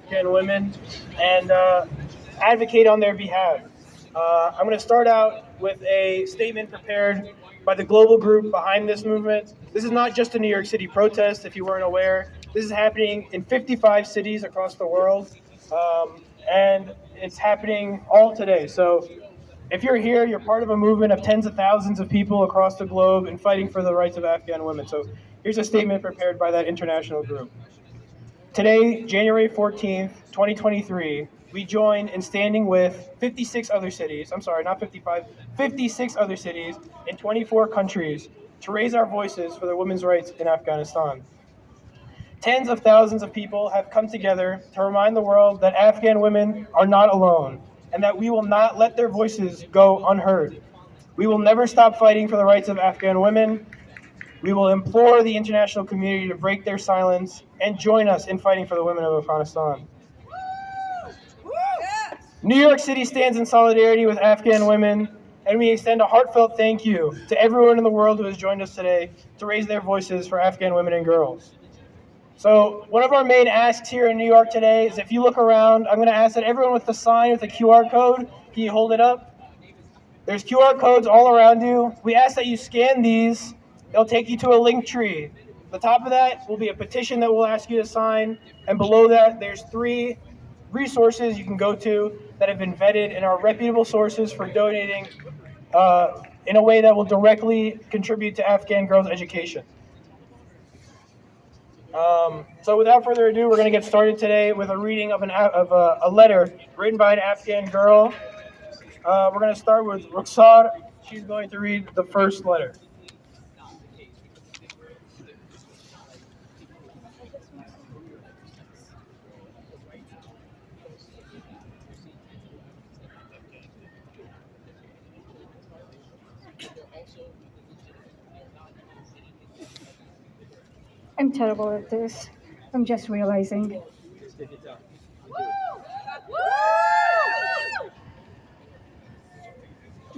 Afghan women and advocate on their behalf. I'm going to start out with a statement prepared by the global group behind this movement. This is not just a New York City protest, if you weren't aware. This is happening in 55 cities across the world, and it's happening all today. So if you're here, you're part of a movement of tens of thousands of people across the globe and fighting for the rights of Afghan women. So here's a statement prepared by that international group. Today, January 14th, 2023, we join in standing with 56 other cities, I'm sorry, not 55, 56 other cities in 24 countries to raise our voices for the women's rights in Afghanistan. Tens of thousands of people have come together to remind the world that Afghan women are not alone and that we will not let their voices go unheard. We will never stop fighting for the rights of Afghan women. We will implore the international community to break their silence and join us in fighting for the women of Afghanistan. New York City stands in solidarity with Afghan women, and we extend a heartfelt thank you to everyone in the world who has joined us today to raise their voices for Afghan women and girls. So one of our main asks here in New York today is if you look around, I'm going to ask that everyone with the sign with the QR code, can you hold it up? There's QR codes all around you. We ask that you scan these. They'll take you to a link tree. The top of that will be a petition that we'll ask you to sign. And below that, there's 3 resources you can go to that have been vetted and are reputable sources for donating in a way that will directly contribute to Afghan girls' education. So without further ado, we're going to get started today with a reading of a letter written by an Afghan girl. We're going to start with Ruxar. She's going to read the first letter. I'm terrible at this. I'm just realizing.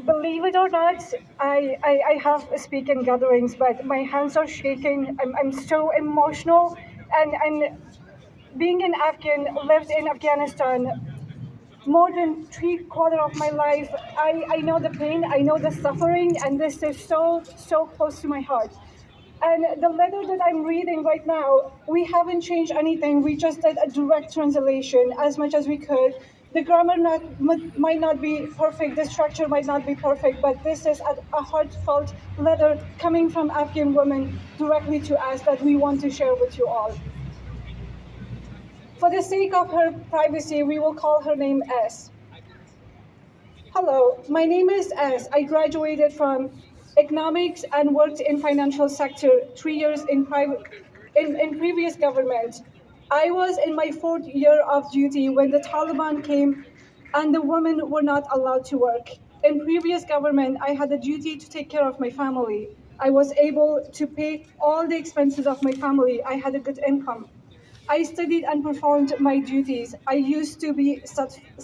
Believe it or not, I have speaking gatherings, but my hands are shaking. I'm so emotional. And being an Afghan, lived in Afghanistan more than 3/4 of my life, I know the pain, I know the suffering, and this is so close to my heart. And the letter that I'm reading right now, we haven't changed anything. We just did a direct translation as much as we could. The grammar might not be perfect, the structure might not be perfect, but this is a heartfelt letter coming from Afghan women directly to us that we want to share with you all. For the sake of her privacy, we will call her name S. Hello, my name is S. I graduated from economics and worked in financial sector 3 years in previous government. I was in my 4th year of duty when the Taliban came and the women were not allowed to work. In previous government, I had a duty to take care of my family. I was able to pay all the expenses of my family. I had a good income. I studied and performed my duties. I used to be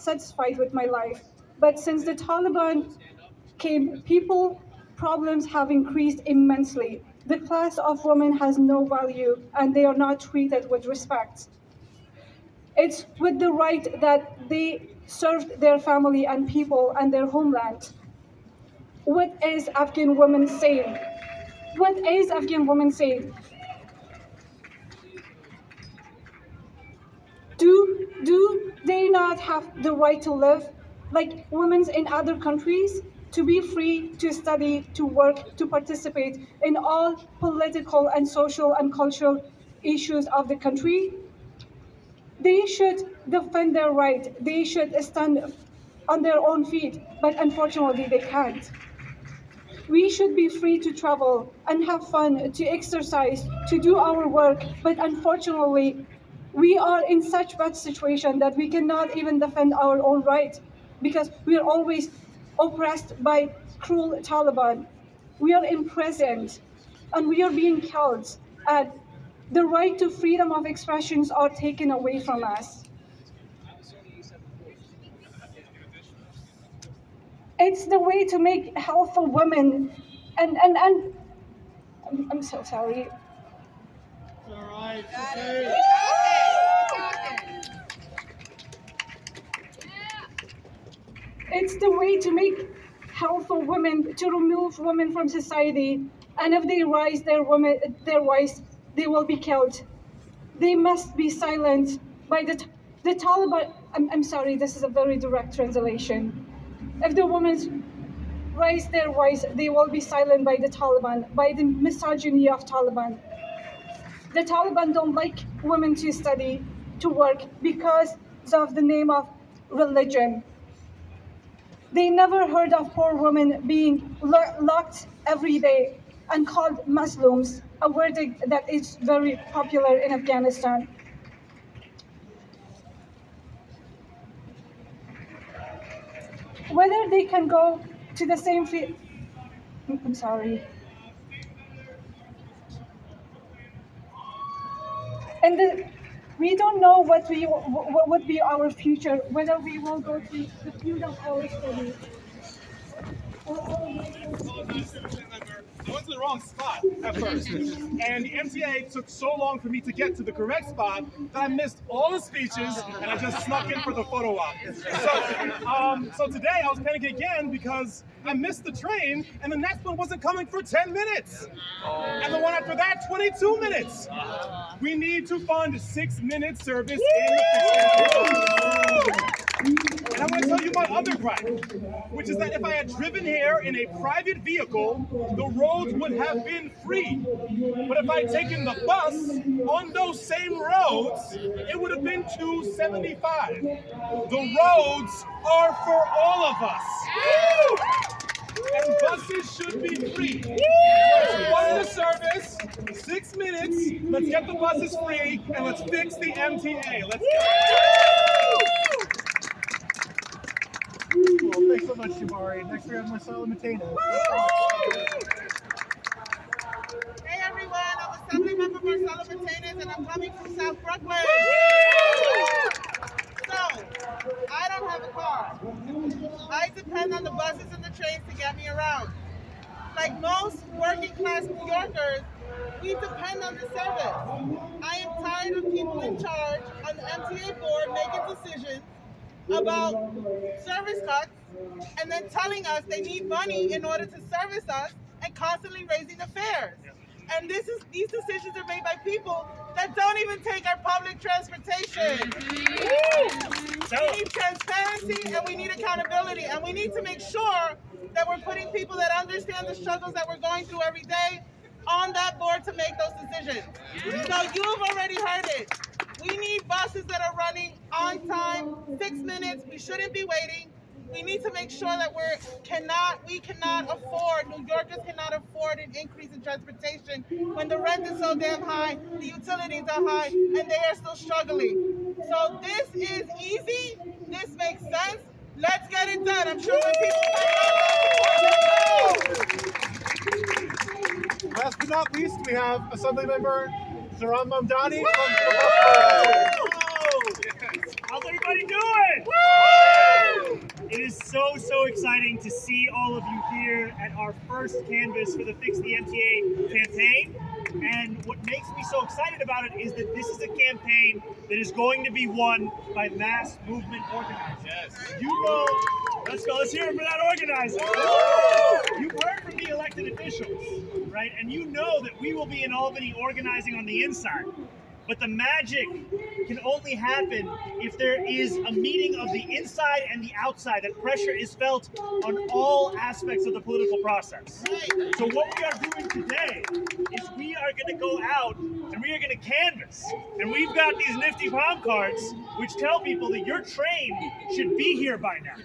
satisfied with my life. But since the Taliban came, problems have increased immensely. The class of women has no value and they are not treated with respect. It's with the right that they served their family and people and their homeland. What is Afghan women saying? What is Afghan women saying? Do they not have the right to live like women in other countries? To be free to study, to work, to participate in all political and social and cultural issues of the country? They should defend their right. They should stand on their own feet, but unfortunately they can't. We should be free to travel and have fun, to exercise, to do our work, but unfortunately, we are in such bad situation that we cannot even defend our own right because we are always oppressed by cruel Taliban. We are imprisoned and we are being killed, and the right to freedom of expressions are taken away from us. It's the way to make helpful women and I'm so sorry. All right. It's the way to make hell for women, to remove women from society. And if they raise their voice, they will be killed. They must be silent by the Taliban. I'm sorry, this is a very direct translation. If the women raise their voice, they will be silent by the Taliban, by the misogyny of Taliban. The Taliban don't like women to study, to work because of the name of religion. They never heard of poor women being locked every day and called Muslims, a word that is very popular in Afghanistan. Whether they can go to the same field, I'm sorry. And we don't know what would be our future, whether we will go to the field of our study. I went to the wrong spot at first, and the MTA took so long for me to get to the correct spot that I missed all the speeches, and I just snuck in for the photo op. So today I was panicking again because I missed the train, and the next one wasn't coming for 10 minutes, and the one after that, 22 minutes. We need to fund 6-minute service in the and I'm going to tell you my other gripe, which is that if I had driven here in a private vehicle, the roads would have been free. But if I had taken the bus on those same roads, it would have been $2.75. The roads are for all of us. And buses should be free. Let's fund the service, 6 minutes, let's get the buses free, and let's fix the MTA. Let's go. Well, thanks so much, Jabari. Next we have Marcelo Matena. Hey everyone, I'm Assemblymember Marcelo Martinez and I'm coming from South Brooklyn. So, I don't have a car. I depend on the buses and the trains to get me around. Like most working class New Yorkers, we depend on the service. I am tired of people in charge on the MTA board making decisions about service cuts and then telling us they need money in order to service us and constantly raising the fares. And these decisions are made by people that don't even take our public transportation. We need transparency and we need accountability, and we need to make sure that we're putting people that understand the struggles that we're going through every day on that board to make those decisions. So you've already heard it. We need buses that are running on time, 6 minutes. We shouldn't be waiting. We need to make sure that we cannot afford, New Yorkers cannot afford an increase in transportation when the rent is so damn high, the utilities are high, and they are still struggling. So this is easy. This makes sense. Let's get it done. I'm sure when people Last but not least, we have Assemblymember Zaram Mamdani from How's everybody doing? Woo! It is so exciting to see all of you here at our first canvas for the Fix the MTA campaign. And what makes me so excited about it is that this is a campaign that is going to be won by mass movement organizers. Yes. You know, let's hear it for that organizer. Woo! You've heard from the elected officials, right? And you know that we will be in Albany organizing on the inside. But the magic can only happen if there is a meeting of the inside and the outside, that pressure is felt on all aspects of the political process. So what we are doing today is we are going to go out and we are going to canvass. And we've got these nifty palm cards which tell people that your train should be here by now,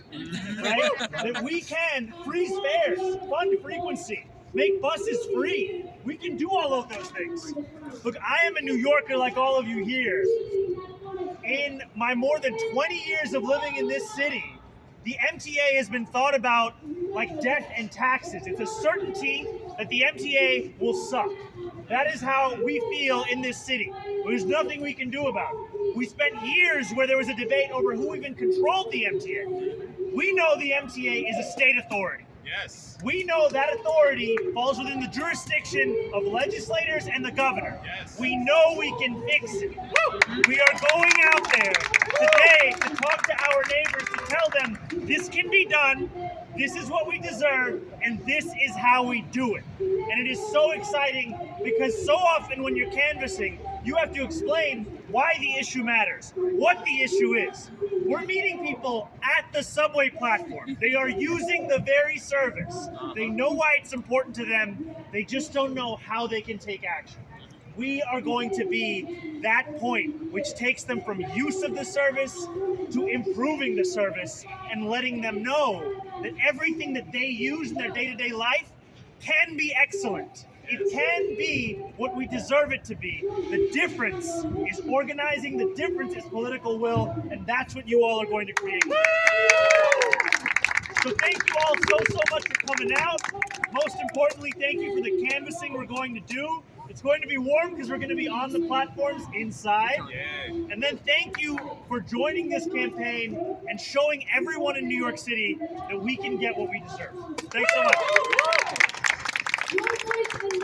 right? That we can freeze fares, fund frequency, make buses free. We can do all of those things. Look, I am a New Yorker like all of you here. In my more than 20 years of living in this city, the MTA has been thought about like death and taxes. It's a certainty that the MTA will suck. That is how we feel in this city. There's nothing we can do about it. We spent years where there was a debate over who even controlled the MTA. We know the MTA is a state authority. Yes. We know that authority falls within the jurisdiction of legislators and the governor. Yes. We know we can fix it. Woo! We are going out there today to talk to our neighbors, to tell them this can be done, this is what we deserve, and this is how we do it. And it is so exciting because so often when you're canvassing, you have to explain why the issue matters, what the issue is. We're meeting people at the subway platform. They are using the very service. They know why it's important to them. They just don't know how they can take action. We are going to be that point which takes them from use of the service to improving the service and letting them know that everything that they use in their day-to-day life can be excellent. It can be what we deserve it to be. The difference is organizing, the difference is political will, and that's what you all are going to create. So thank you all so much for coming out. Most importantly, thank you for the canvassing we're going to do. It's going to be warm because we're going to be on the platforms inside. And then thank you for joining this campaign and showing everyone in New York City that we can get what we deserve. Thanks so much.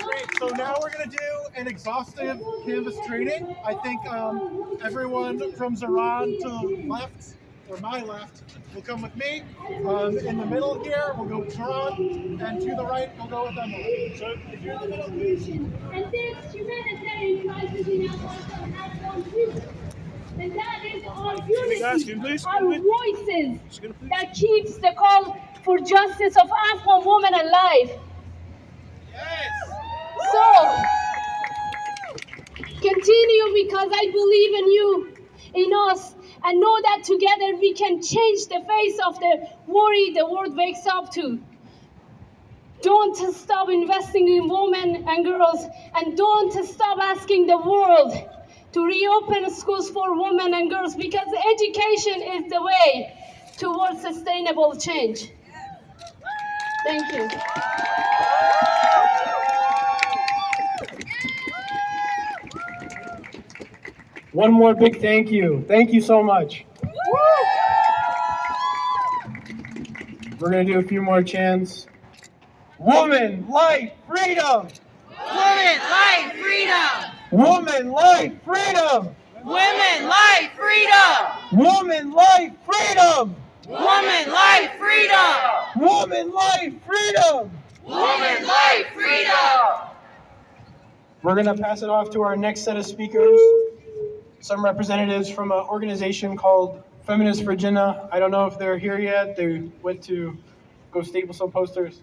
Great. So now we're going to do an exhaustive canvas training. I think everyone from Zoran to the left, or my left, will come with me. In the middle here, we'll go with Zoran, and to the right, we'll go with Emily. So if you're in the middle, please. And this humanitarian crisis in Afghanistan has one reason, and that is our unity, our voices that keeps the call for justice of Afghan women alive. So, continue because I believe in you, in us, and know that together we can change the face of the worry the world wakes up to. Don't stop investing in women and girls, and don't stop asking the world to reopen schools for women and girls, because education is the way towards sustainable change. Thank you. One more big thank you. Thank you so much. We're going to do a few more chants. Woman, life, freedom! Women, life, freedom! Woman, life, freedom! Women, life, freedom! Woman, life, freedom! Woman, life, freedom! Woman, life, freedom! Woman, life, freedom! We're going to pass it off to our next set of speakers. Some representatives from an organization called Feminists for Jinnah. I don't know if they're here yet. They went to go staple some posters.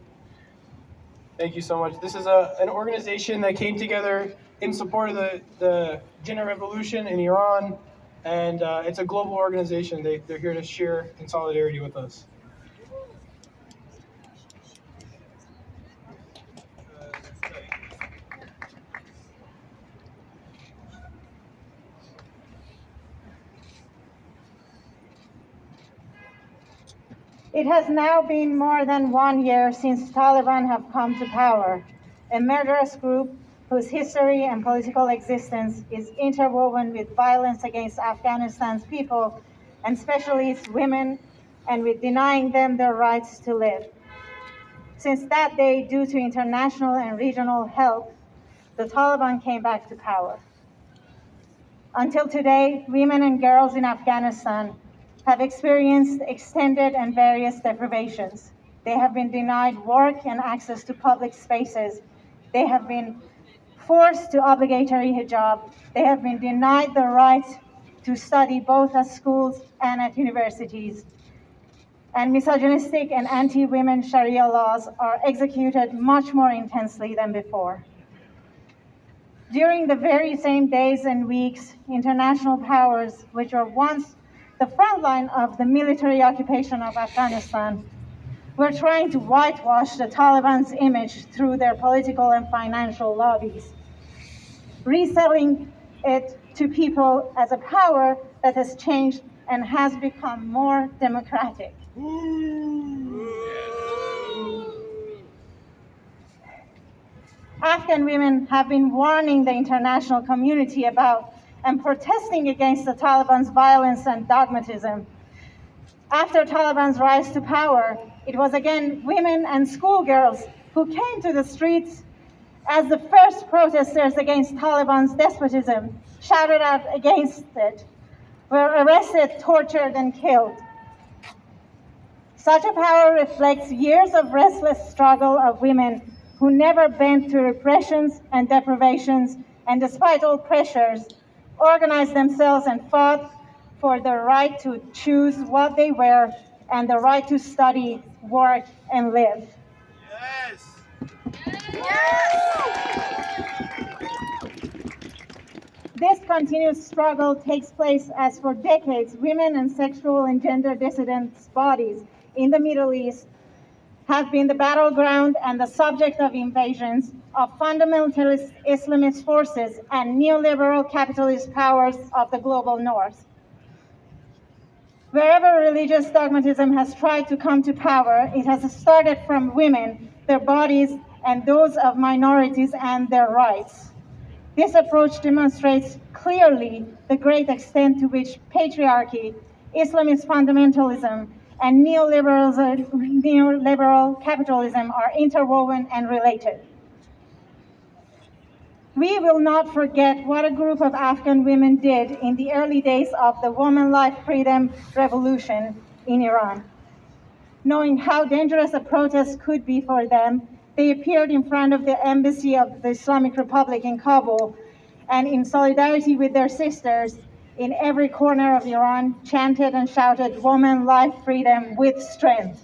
Thank you so much. This is an organization that came together in support of the Jinnah revolution in Iran, and it's a global organization. They're here to share in solidarity with us. It has now been more than 1 year since Taliban have come to power, a murderous group whose history and political existence is interwoven with violence against Afghanistan's people, and especially its women, and with denying them their rights to live. Since that day, due to international and regional help, the Taliban came back to power. Until today, women and girls in Afghanistan have experienced extended and various deprivations. They have been denied work and access to public spaces. They have been forced to obligatory hijab. They have been denied the right to study both at schools and at universities. And misogynistic and anti-women Sharia laws are executed much more intensely than before. During the very same days and weeks, international powers, which were once the front line of the military occupation of Afghanistan, were trying to whitewash the Taliban's image through their political and financial lobbies, reselling it to people as a power that has changed and has become more democratic. Afghan women have been warning the international community about and protesting against the Taliban's violence and dogmatism. After Taliban's rise to power, it was again women and schoolgirls who came to the streets as the first protesters against Taliban's despotism, shouted out against it, were arrested, tortured, and killed. Such a power reflects years of restless struggle of women who never bent to repressions and deprivations, and despite all pressures, organized themselves and fought for the right to choose what they wear and the right to study, work, and live. This continuous struggle takes place as for decades, women and sexual and gender dissidents' bodies in the Middle East have been the battleground and the subject of invasions of fundamentalist Islamist forces and neoliberal capitalist powers of the global north. Wherever religious dogmatism has tried to come to power, it has started from women, their bodies, and those of minorities and their rights. This approach demonstrates clearly the great extent to which patriarchy, Islamist fundamentalism, and neoliberal capitalism are interwoven and related. We will not forget what a group of Afghan women did in the early days of the Woman Life Freedom Revolution in Iran. Knowing how dangerous a protest could be for them, they appeared in front of the embassy of the Islamic Republic in Kabul and in solidarity with their sisters in every corner of Iran chanted and shouted, "Woman, life, freedom with strength."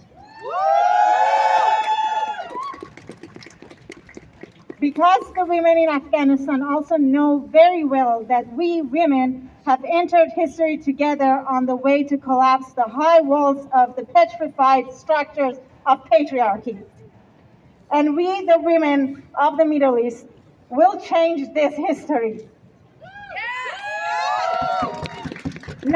Because the women in Afghanistan also know very well that we women have entered history together on the way to collapse the high walls of the petrified structures of patriarchy. And we, the women of the Middle East, will change this history.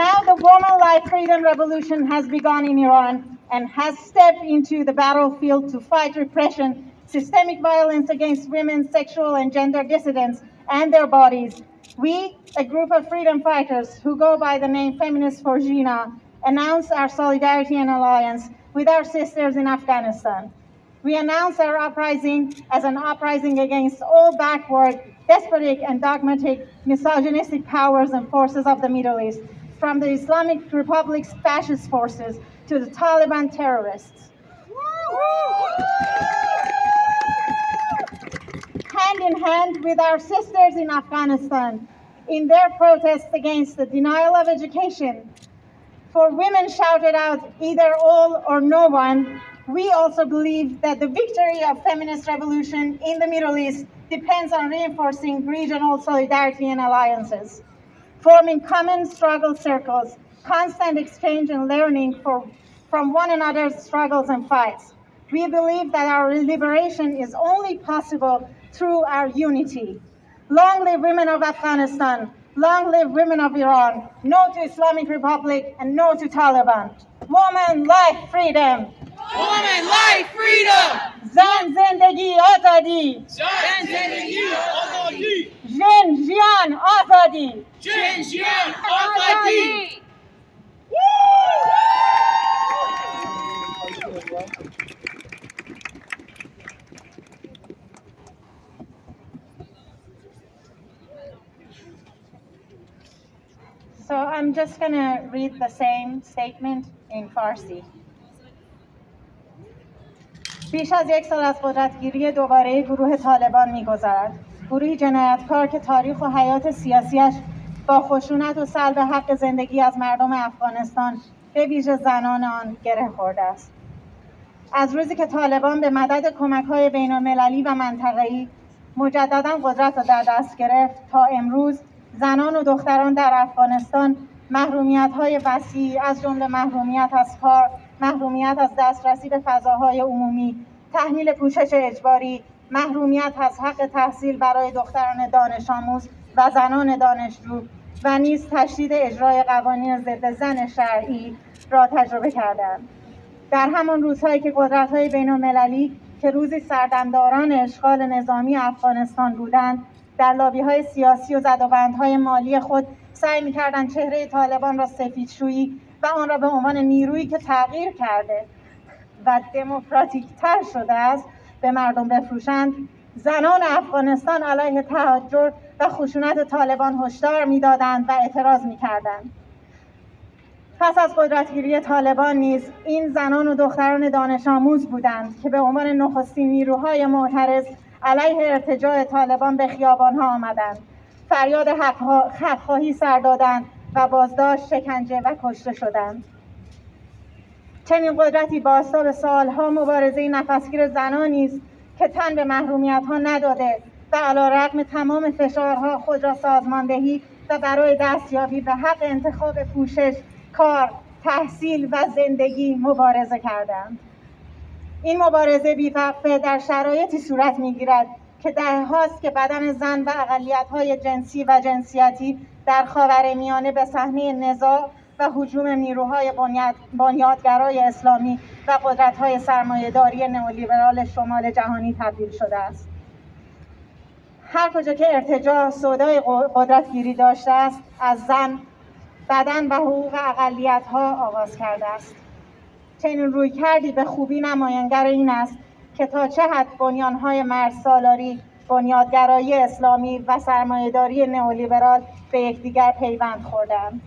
Now the Woman Life Freedom Revolution has begun in Iran and has stepped into the battlefield to fight repression, systemic violence against women, sexual and gender dissidents, and their bodies. We, a group of freedom fighters who go by the name Feminists for Jina, announce our solidarity and alliance with our sisters in Afghanistan. We announce our uprising as an uprising against all backward, despotic, and dogmatic misogynistic powers and forces of the Middle East, from the Islamic Republic's fascist forces to the Taliban terrorists. Hand in hand with our sisters in Afghanistan in their protests against the denial of education, for women shouted out either all or no one, we also believe that the victory of feminist revolution in the Middle East depends on reinforcing regional solidarity and alliances, forming common struggle circles, constant exchange and learning from one another's struggles and fights. We believe that our liberation is only possible through our unity. Long live women of Afghanistan, long live women of Iran, no to Islamic Republic and no to Taliban. Woman, life, freedom. Woman, life, freedom. زن زندگی آزادی. زن زندگی آزادی. ژن ژیان آزادی. ژن ژیان آزادی. So I'm just going to read the same statement in Farsi. بیش از یک سال از قدرتگیری دوباره گروه طالبان می‌گذرد. گروهی جنایتکار که تاریخ و حیات سیاسیش با خشونت و سلب حق زندگی از مردم افغانستان به ویژه زنان آن گره خورده است. از روزی که طالبان به مدد کمک‌های بین‌المللی و منطقه‌ای مجدداً قدرت را در دست گرفت تا امروز زنان و دختران در افغانستان محرومیت‌های وسیعی از جمله محرومیت از کار، محرومیت از دسترسی به فضاهای عمومی، تحمیل پوشش اجباری، محرومیت از حق تحصیل برای دختران دانش آموز و زنان دانشجو و نیز تشدید اجرای قوانین ضد زن شرعی را تجربه کردند. در همان روزهایی که قدرت‌های بین‌المللی که روزی سردمداران اشغال نظامی افغانستان بودند، در لابی‌های سیاسی و زدوبندهای مالی خود سعی می‌کردند چهره طالبان را سفیدشویی و آن را به عنوان نیرویی که تغییر کرده و دموکراتیک‌تر شده است به مردم بفروشند، زنان افغانستان علیه تحجر و خشونت طالبان هشدار می‌دادند و اعتراض می‌کردند. پس از قدرتگیری طالبان نیز این زنان و دختران دانش آموز بودند که به عنوان نخستین نیروهای معترض علیه ارتجاع طالبان به خیابانها آمدند، فریاد حق‌خواهی سر دادند و بازداشت، شکنجه و کشته شدند. چنین قدرتی بازتاب سالها مبارزه نفسگیر زنانی است که تن به محرومیت‌ها نداده و علیرغم تمام فشارها خود را سازماندهی و برای دستیابی به حق انتخاب پوشش، کار، تحصیل و زندگی مبارزه کردند. این مبارزه بی‌وقفه در شرایطی صورت می‌گیرد که دههاست که بدن زن و اقلیت‌های جنسی و جنسیتی در خاورمیانه به صحنه نزاع و هجوم نیروهای بنیادگرای اسلامی و قدرت‌های سرمایه‌داری نئولیبرال شمال جهانی تبدیل شده است. هر کجا که ارتجاع سودای قدرتگیری داشته است، از زن، بدن و حقوق اقلیت‌ها آغاز کرده است. چنین رویکردی به خوبی نمایانگر این است که تا چه حد بنیان‌های مرزسالاری، بنیادگرایی اسلامی و سرمایه‌داری نئولیبرال به یکدیگر پیوند خورده‌اند.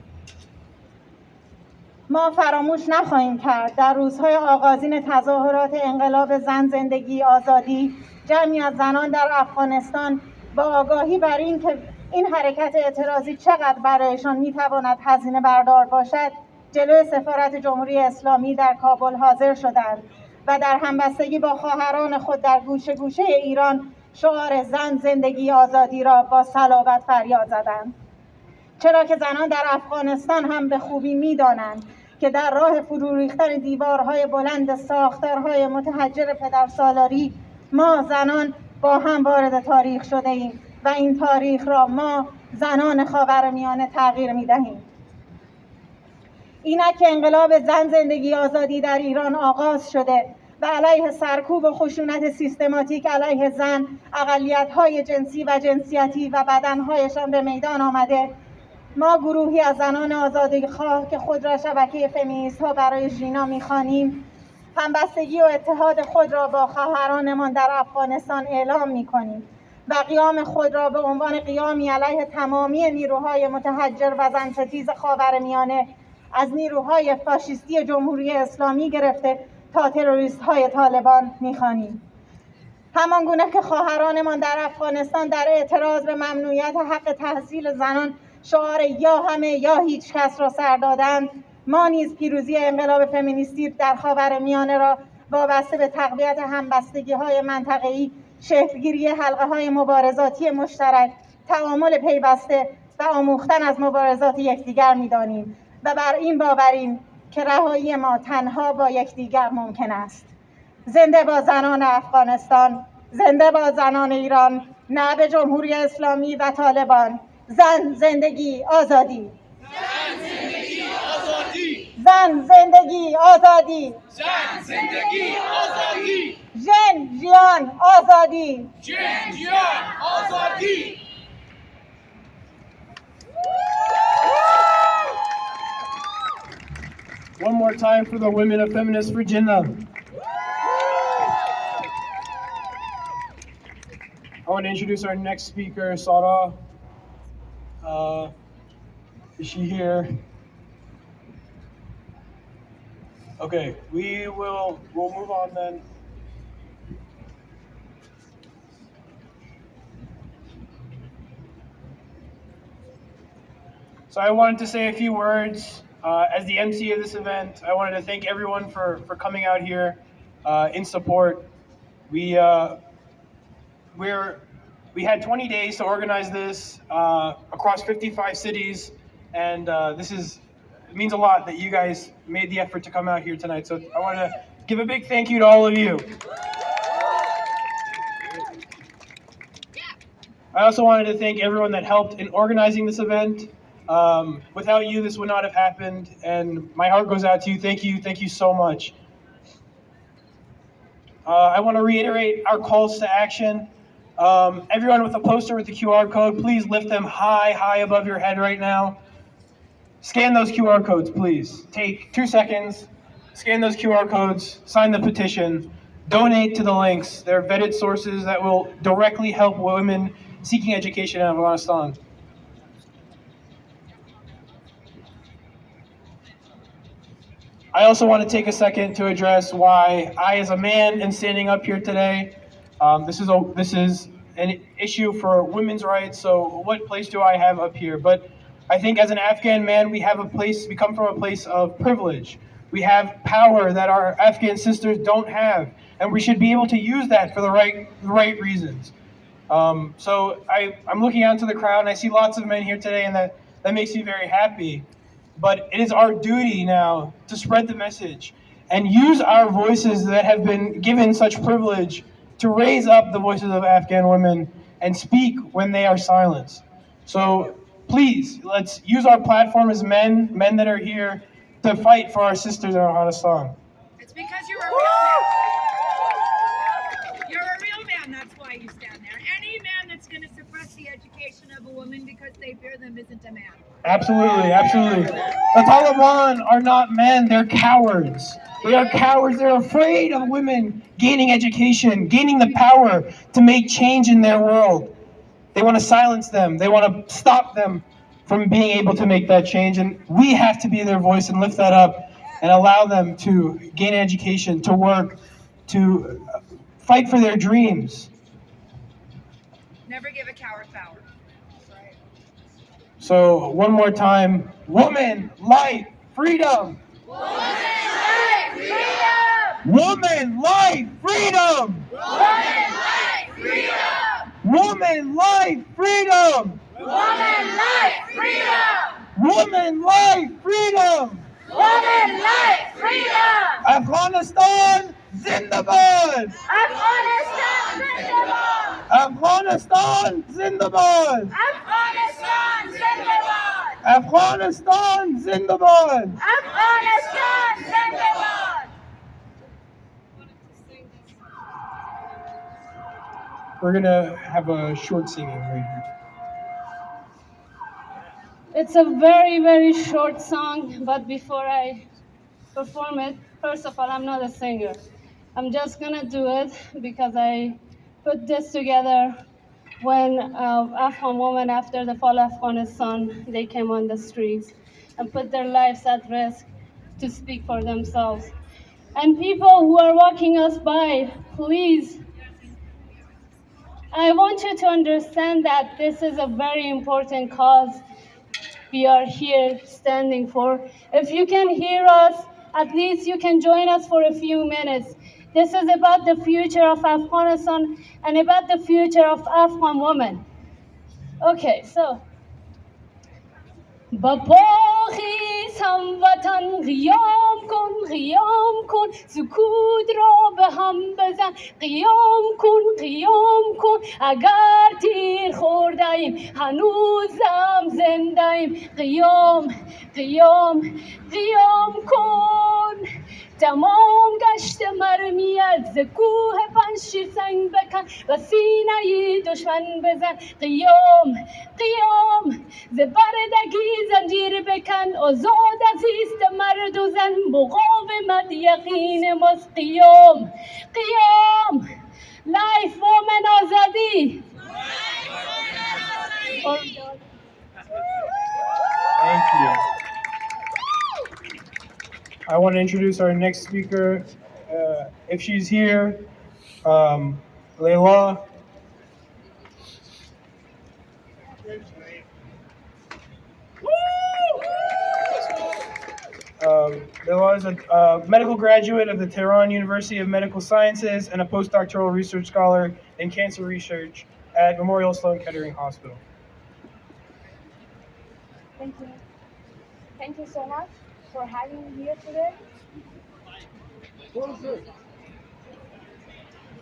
ما فراموش نخواهیم کرد در روزهای آغازین تظاهرات انقلاب زن زندگی آزادی، جمعی از زنان در افغانستان با آگاهی بر این که این حرکت اعتراضی چقدر برایشان میتواند هزینه بردار باشد، جلوی سفارت جمهوری اسلامی در کابل حاضر شدند و در همبستگی با خواهران خود در گوشه گوشه ایران شعار زن زندگی آزادی را با صلابت فریاد زدند. چرا که زنان در افغانستان هم به خوبی می‌دانند که در راه فرو ریختن دیوارهای بلند ساختارهای متحجر پدرسالاری ما زنان با هم وارد تاریخ شده ایم و این تاریخ را ما زنان خاورمیانه تغییر می‌دهیم. اینک که انقلاب زن زندگی آزادی در ایران آغاز شده و علیه سرکوب و خشونت سیستماتیک علیه زن، اقلیت‌های جنسی و جنسیتی و بدن‌هایشان به میدان آمده، ما گروهی از زنان آزادیخواه که خود را شبکه فمینیست‌ها برای ژینا می‌خوانیم، همبستگی و اتحاد خود را با خواهرانمان در افغانستان اعلام می‌کنیم و قیام خود را به عنوان قیامی علیه تمامی نیروهای متحجر و زن‌ستیز خاورمیانه، از نیروهای فاشیستی جمهوری اسلامی گرفته تا تروریست‌های طالبان می‌خوانیم. همان گونه که خواهرانمان در افغانستان در اعتراض به ممنوعیت حق تحصیل زنان شعار یا همه یا هیچ کس را سر دادند، ما نیز پیروزی انقلاب فمینیستی در خاورمیانه را وابسته به تقویت همبستگی‌های منطقه‌ای، شکلگیری حلقه‌های مبارزاتی مشترک، تعامل پیوسته و آموختن از مبارزات یکدیگر می‌دانیم و بر این باوریم که رهایی ما تنها با یکدیگر ممکن است. زنده با زنان افغانستان، زنده با زنان ایران، نه به جمهوری اسلامی و طالبان. زن زندگی آزادی، زن زندگی آزادی، زن زندگی آزادی، زن زندگی آزادی، ژن ژیان آزادی، جن جان آزادی. One more time for the women of Feminist Virginia. I want to introduce our next speaker, Sarah. Is she here? Okay, we'll move on then. So I wanted to say a few words. As the MC of this event, I wanted to thank everyone for coming out here in support. We had 20 days to organize this across 55 cities, and it means a lot that you guys made the effort to come out here tonight. So I want to give a big thank you to all of you. I also wanted to thank everyone that helped in organizing this event. Without you, this would not have happened, and my heart goes out to you. Thank you so much. I want to reiterate our calls to action. Everyone with a poster with the QR code, please lift them high above your head right now. Scan those QR codes, please. Take 2 seconds, scan those QR codes, sign the petition, donate to the links. They're vetted sources that will directly help women seeking education in Afghanistan. I also want to take a second to address why I, as a man, am standing up here today. This is an issue for women's rights. So, what place do I have up here? But I think, as an Afghan man, we come from a place of privilege. We have power that our Afghan sisters don't have, and we should be able to use that for the right reasons. So I'm looking out to the crowd, and I see lots of men here today, and that makes me very happy. But it is our duty now to spread the message and use our voices that have been given such privilege to raise up the voices of Afghan women and speak when they are silenced. So please, let's use our platform as men that are here, to fight for our sisters in Afghanistan. It's because you're a real man. You're a real man, that's why you stand there. Any man that's going to suppress the education of a woman because they fear them isn't a man. Absolutely. The Taliban are not men, they're cowards. They are cowards. They're afraid of women gaining education, gaining the power to make change in their world. They want to silence them. They want to stop them from being able to make that change. And we have to be their voice and lift that up and allow them to gain education, to work, to fight for their dreams. Never give a coward power. So one more time, woman, life, freedom. Woman, life, freedom. Woman, life, freedom. Woman, life, freedom. Woman, life, freedom. Woman, life, freedom. Woman, life, freedom. Woman, life, freedom. Afghanistan, Zindabad. Afghanistan, Zindabad. Afghanistan, Zindabad. Afghanistan, Zindabad. Afghanistan, Zindabad. Afghanistan, Zindabad. We're gonna have a short singing right here. It's a very, very short song, but before I perform it, first of all, I'm not a singer. I'm just gonna do it because I put this together when Afghan women, after the fall of Afghanistan, they came on the streets and put their lives at risk to speak for themselves. And people who are walking us by, please, I want you to understand that this is a very important cause we are here standing for. If you can hear us, at least you can join us for a few minutes. This is about the future of Afghanistan and about the future of Afghan women. Okay, so. با پاخیز هموطن قیام کن سکوت را به هم بزن قیام کن اگر تیر خورده ایم هنوزم زنده ایم قیام کن تمام گشت مرمی از کوه پنشیر سنگ بکن و سینه دشمن بزن قیام ز بردگی زنجیر بکن آزاد از ایست مرد و زن مقاومت یقین ماست قیام لایف وومن آزادی. Thank you. I want to introduce our next speaker, if she's here, Layla. Layla is a medical graduate of the Tehran University of Medical Sciences and a postdoctoral research scholar in cancer research at Memorial Sloan Kettering Hospital. Thank you. Thank you so much for having me here today.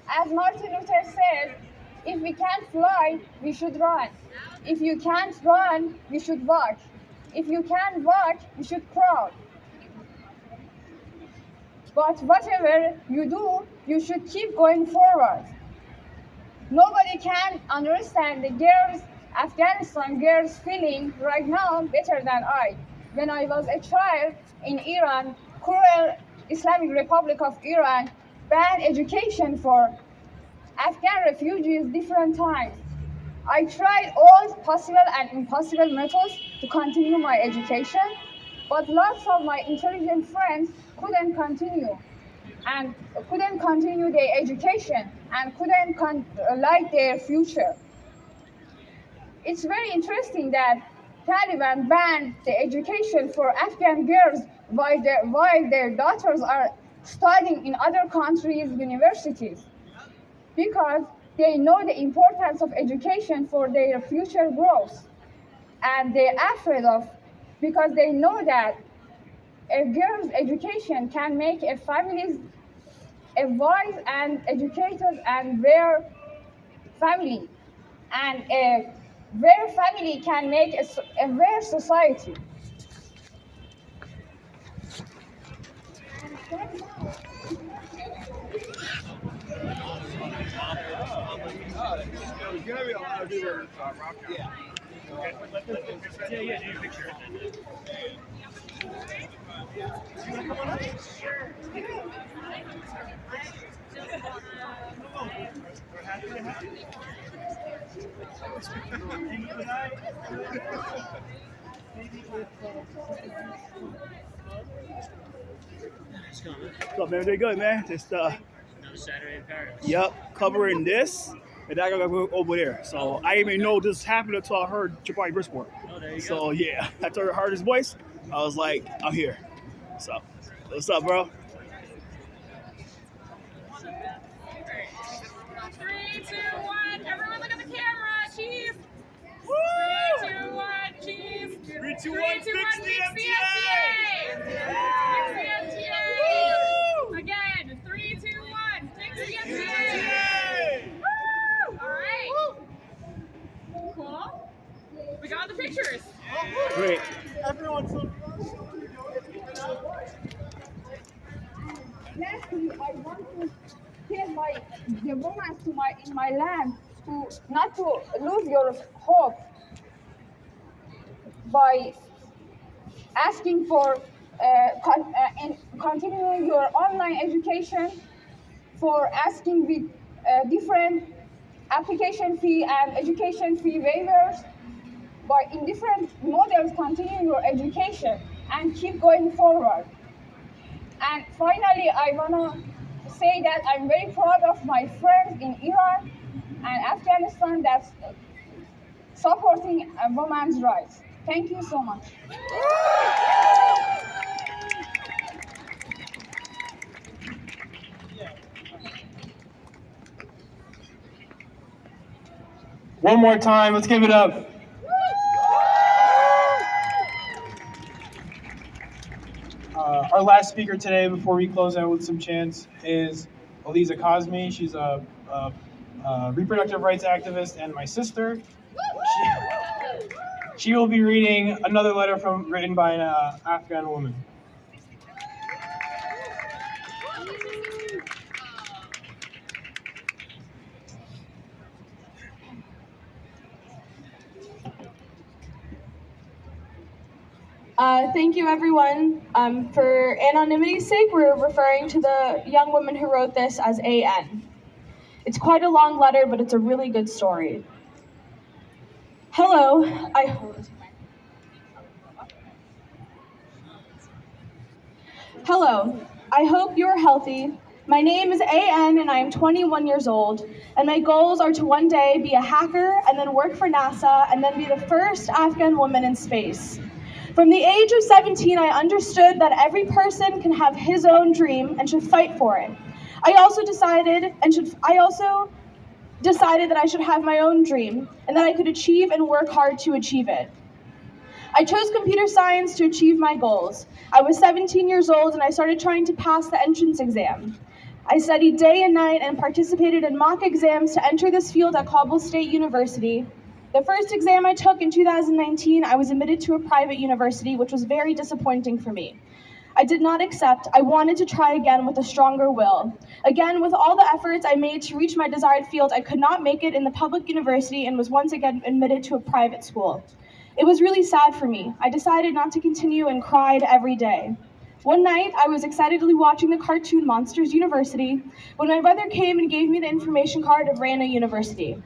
As Martin Luther said, if we can't fly, we should run. If you can't run, you should walk. If you can't walk, you should crawl. But whatever you do, you should keep going forward. Nobody can understand the Afghanistan girls' feeling right now better than I. When I was a child in Iran, cruel Islamic Republic of Iran banned education for Afghan refugees different times. I tried all possible and impossible methods to continue my education. But lots of my intelligent friends couldn't continue their education and couldn't light their future. It's very interesting that Taliban banned the education for Afghan girls while their daughters are studying in other countries' universities because they know the importance of education for their future growth. And they're afraid of because they know that a girl's education can make a family a wise and educated and rare family. And a rare family can make a rare society. So man, they're good, man. Just Another Saturday in Paris. yep, covering this, and I gotta go over there. So I didn't even know this happened until I heard Jabari Brisport. Oh, there you go. So yeah, after I heard his voice, I was like, I'm here. So what's up, bro? 3, 2, 1. Everyone look at the camera. Cheese. 3, 2, 1. Cheese. 3, 2, 1, 3, 2, 1. fix the Fix MTA! Fix the MTA. Again. 3, 2, 1. Fix the MTA. Woo! All right. Cool. We got the pictures. Great. Lastly, I want to tell the women in my land to not to lose your hope by asking for continuing your online education, for asking with different application fee and education fee waivers, by in different models continuing your education and keep going forward. And finally, I want to say that I'm very proud of my friends in Iran and Afghanistan that's supporting women's rights. Thank you so much. One more time, let's give it up. Our last speaker today, before we close out with some chants, is Aliza Kazmi. She's a reproductive rights activist and my sister. She will be reading another letter written by an Afghan woman. Thank you, everyone. For anonymity's sake, we're referring to the young woman who wrote this as AN. It's quite a long letter, but it's a really good story. Hello, I hope you're healthy. My name is AN and I am 21 years old, and my goals are to one day be a hacker and then work for NASA and then be the first Afghan woman in space. From the age of 17, I understood that every person can have his own dream and should fight for it. I also decided that I should have my own dream and that I could achieve and work hard to achieve it. I chose computer science to achieve my goals. I was 17 years old and I started trying to pass the entrance exam. I studied day and night and participated in mock exams to enter this field at Kabul State University. The first exam I took in 2019, I was admitted to a private university, which was very disappointing for me. I did not accept. I wanted to try again with a stronger will. Again, with all the efforts I made to reach my desired field, I could not make it in the public university and was once again admitted to a private school. It was really sad for me. I decided not to continue and cried every day. One night, I was excitedly watching the cartoon Monsters University when my brother came and gave me the information card of Rana University.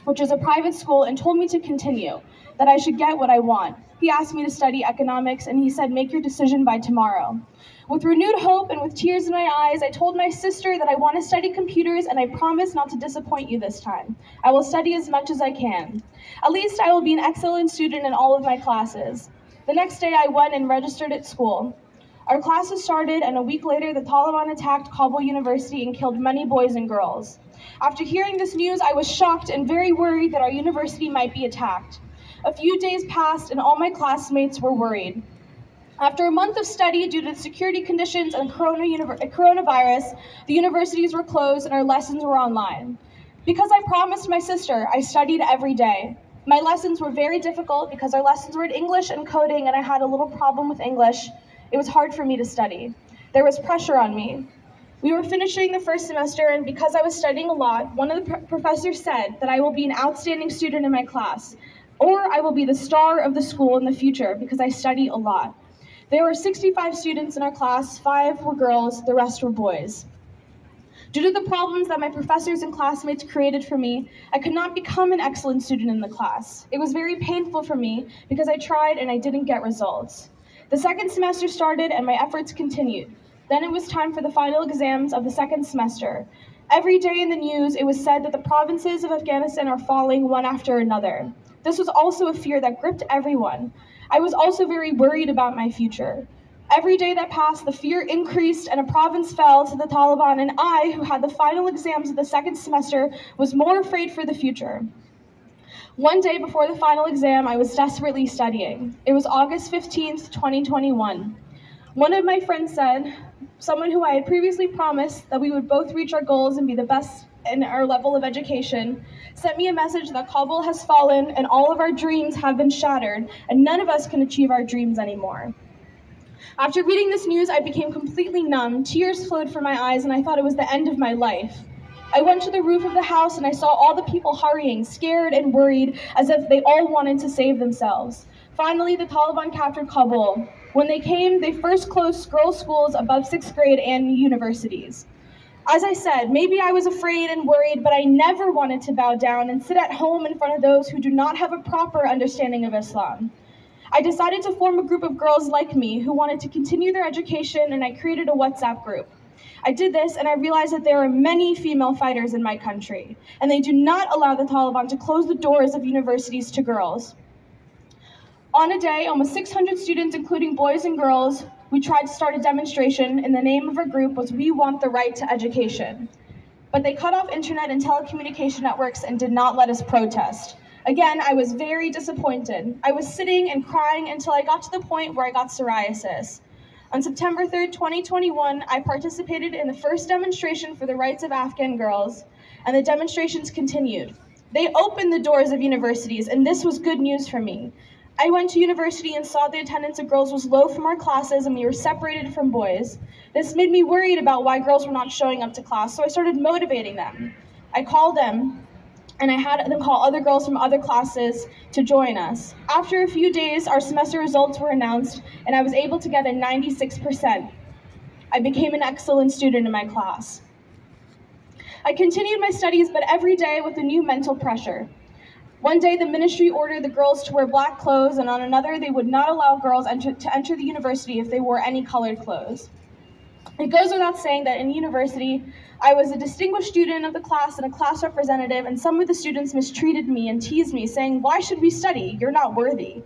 which is a private school, and told me to continue, that I should get what I want. He asked me to study economics, and he said, make your decision by tomorrow. With renewed hope and with tears in my eyes, I told my sister that I want to study computers, and I promise not to disappoint you this time. I will study as much as I can. At least I will be an excellent student in all of my classes. The next day, I went and registered at school. Our classes started, and a week later, the Taliban attacked Kabul University and killed many boys and girls. After hearing this news, I was shocked and very worried that our university might be attacked. A few days passed, and all my classmates were worried. After a month of study due to security conditions and coronavirus, the universities were closed and our lessons were online. Because I promised my sister, I studied every day. My lessons were very difficult because our lessons were in English and coding, and I had a little problem with English. It was hard for me to study. There was pressure on me. We were finishing the first semester, and because I was studying a lot, one of the professors said that I will be an outstanding student in my class, or I will be the star of the school in the future because I study a lot. There were 65 students in our class, 5 were girls, the rest were boys. Due to the problems that my professors and classmates created for me, I could not become an excellent student in the class. It was very painful for me because I tried and I didn't get results. The second semester started and my efforts continued. Then it was time for the final exams of the second semester. Every day in the news, it was said that the provinces of Afghanistan are falling one after another. This was also a fear that gripped everyone. I was also very worried about my future. Every day that passed, the fear increased and a province fell to the Taliban, and I, who had the final exams of the second semester, was more afraid for the future. One day before the final exam, I was desperately studying. It was August 15th, 2021. One of my friends said, someone who I had previously promised that we would both reach our goals and be the best in our level of education, sent me a message that Kabul has fallen and all of our dreams have been shattered and none of us can achieve our dreams anymore. After reading this news, I became completely numb. Tears flowed from my eyes and I thought it was the end of my life. I went to the roof of the house and I saw all the people hurrying, scared and worried, as if they all wanted to save themselves. Finally, the Taliban captured Kabul. When they came, they first closed girls' schools above 6th grade and universities. As I said, maybe I was afraid and worried, but I never wanted to bow down and sit at home in front of those who do not have a proper understanding of Islam. I decided to form a group of girls like me who wanted to continue their education, and I created a WhatsApp group. I did this, and I realized that there are many female fighters in my country, and they do not allow the Taliban to close the doors of universities to girls. On a day, almost 600 students, including boys and girls, we tried to start a demonstration, and the name of our group was We Want the Right to Education. But they cut off internet and telecommunication networks and did not let us protest. Again, I was very disappointed. I was sitting and crying until I got to the point where I got psoriasis. On September 3rd, 2021, I participated in the first demonstration for the rights of Afghan girls, and the demonstrations continued. They opened the doors of universities, and this was good news for me. I went to university and saw the attendance of girls was low from our classes and we were separated from boys. This made me worried about why girls were not showing up to class, so I started motivating them. I called them and I had them call other girls from other classes to join us. After a few days, our semester results were announced and I was able to get a 96%. I became an excellent student in my class. I continued my studies, but every day with a new mental pressure. One day, the ministry ordered the girls to wear black clothes, and on another, they would not allow girls to enter the university if they wore any colored clothes. It goes without saying that in university, I was a distinguished student of the class and a class representative, and some of the students mistreated me and teased me, saying, "Why should we study? You're not worthy."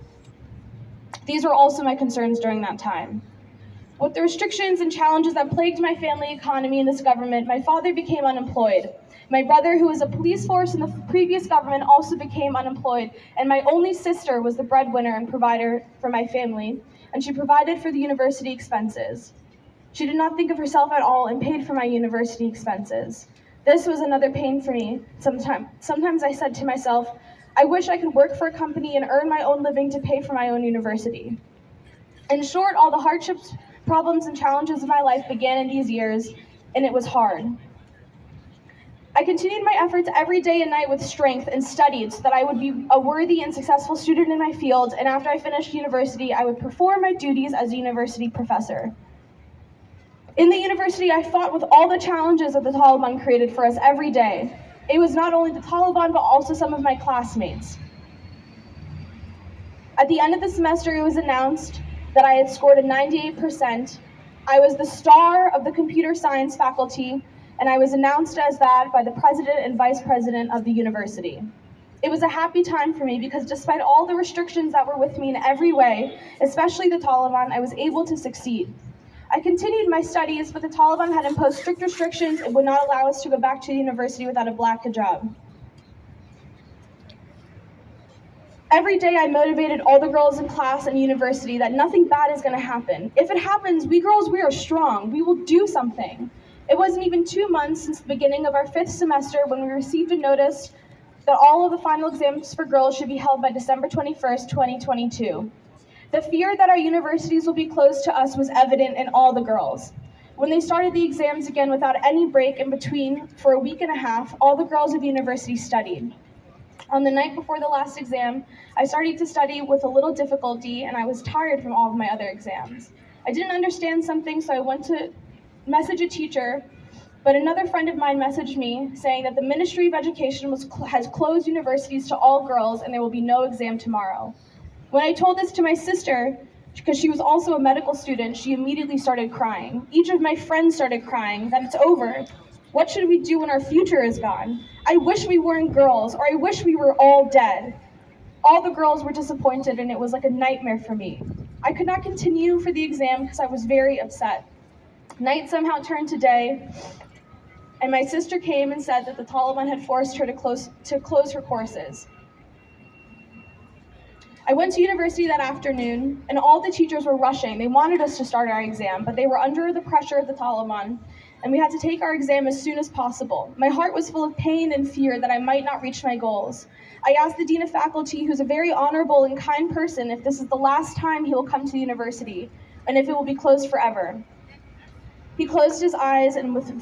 These were also my concerns during that time. With the restrictions and challenges that plagued my family economy in this government, my father became unemployed. My brother, who was a police force in the previous government, also became unemployed, and my only sister was the breadwinner and provider for my family, and she provided for the university expenses. She did not think of herself at all and paid for my university expenses. This was another pain for me. Sometimes I said to myself, I wish I could work for a company and earn my own living to pay for my own university. In short, all the hardships, problems, and challenges of my life began in these years, and it was hard. I continued my efforts every day and night with strength and studied so that I would be a worthy and successful student in my field, and after I finished university, I would perform my duties as a university professor. In the university, I fought with all the challenges that the Taliban created for us every day. It was not only the Taliban, but also some of my classmates. At the end of the semester, it was announced that I had scored a 98%. I was the star of the computer science faculty, and I was announced as that by the president and vice president of the university. It was a happy time for me because despite all the restrictions that were with me in every way, especially the Taliban, I was able to succeed. I continued my studies, but the Taliban had imposed strict restrictions and would not allow us to go back to the university without a black hijab. Every day I motivated all the girls in class and university that nothing bad is going to happen. If it happens, we girls, we are strong. We will do something. It wasn't even 2 months since the beginning of our 5th semester when we received a notice that all of the final exams for girls should be held by December 21st, 2022. The fear that our universities will be closed to us was evident in all the girls. When they started the exams again without any break in between for a week and a half, all the girls of the university studied. On the night before the last exam, I started to study with a little difficulty and I was tired from all of my other exams. I didn't understand something, so I went to message a teacher, but another friend of mine messaged me saying that the Ministry of Education has closed universities to all girls and there will be no exam tomorrow. When I told this to my sister, because she was also a medical student, she immediately started crying. Each of my friends started crying that it's over. What should we do when our future is gone? I wish we weren't girls, or I wish we were all dead. All the girls were disappointed and it was like a nightmare for me. I could not continue for the exam because I was very upset. Night somehow turned to day, and my sister came and said that the Taliban had forced her to close her courses. I went to university that afternoon, and all the teachers were rushing. They wanted us to start our exam, but they were under the pressure of the Taliban, and we had to take our exam as soon as possible. My heart was full of pain and fear that I might not reach my goals. I asked the dean of faculty, who's a very honorable and kind person, if this is the last time he will come to the university, and if it will be closed forever. He closed his eyes, and with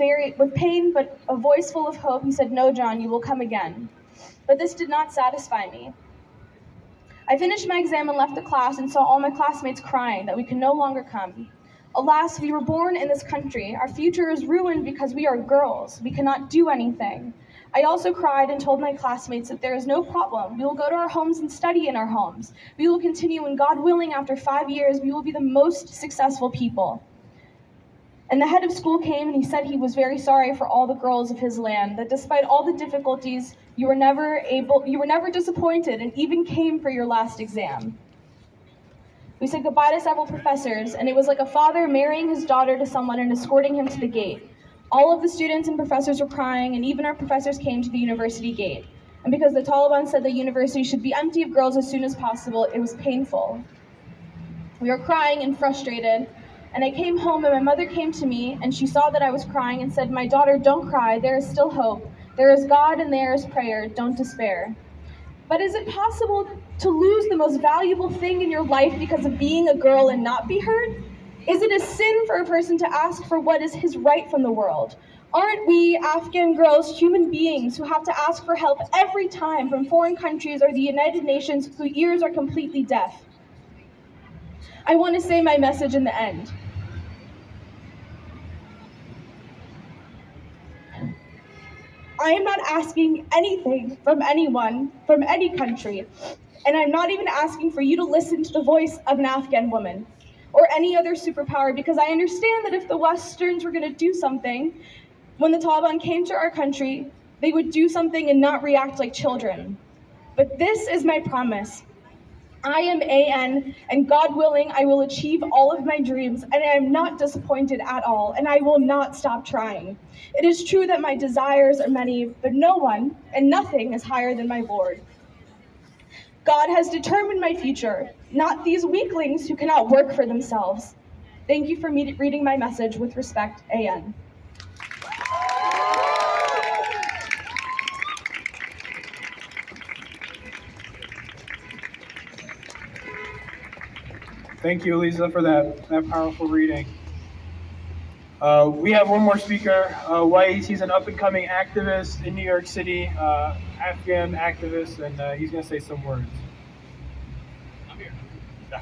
pain but a voice full of hope, he said, "No, John, you will come again." But this did not satisfy me. I finished my exam and left the class and saw all my classmates crying that we could no longer come. Alas, we were born in this country. Our future is ruined because we are girls. We cannot do anything. I also cried and told my classmates that there is no problem. We will go to our homes and study in our homes. We will continue, and God willing, after 5 years, we will be the most successful people. And the head of school came and he said he was very sorry for all the girls of his land, that despite all the difficulties, you were never disappointed and even came for your last exam. We said goodbye to several professors, and it was like a father marrying his daughter to someone and escorting him to the gate. All of the students and professors were crying, and even our professors came to the university gate. And because the Taliban said the university should be empty of girls as soon as possible, it was painful. We were crying and frustrated, and I came home and my mother came to me and she saw that I was crying and said, "My daughter, don't cry, there is still hope. There is God and there is prayer, don't despair." But is it possible to lose the most valuable thing in your life because of being a girl and not be heard? Is it a sin for a person to ask for what is his right from the world? Aren't we Afghan girls human beings who have to ask for help every time from foreign countries or the United Nations whose ears are completely deaf? I want to say my message in the end. I am not asking anything from anyone, from any country, and I'm not even asking for you to listen to the voice of an Afghan woman or any other superpower, because I understand that if the Westerns were going to do something, when the Taliban came to our country, they would do something and not react like children. But this is my promise. I am AN, and God willing, I will achieve all of my dreams, and I am not disappointed at all, and I will not stop trying. It is true that my desires are many, but no one and nothing is higher than my Lord. God has determined my future, not these weaklings who cannot work for themselves. Thank you for reading my message. With respect, AN. Thank you, Elisa, for that powerful reading. We have one more speaker. White. He's an up-and-coming activist in New York City, Afghan activist, and he's going to say some words. I'm here. Yeah.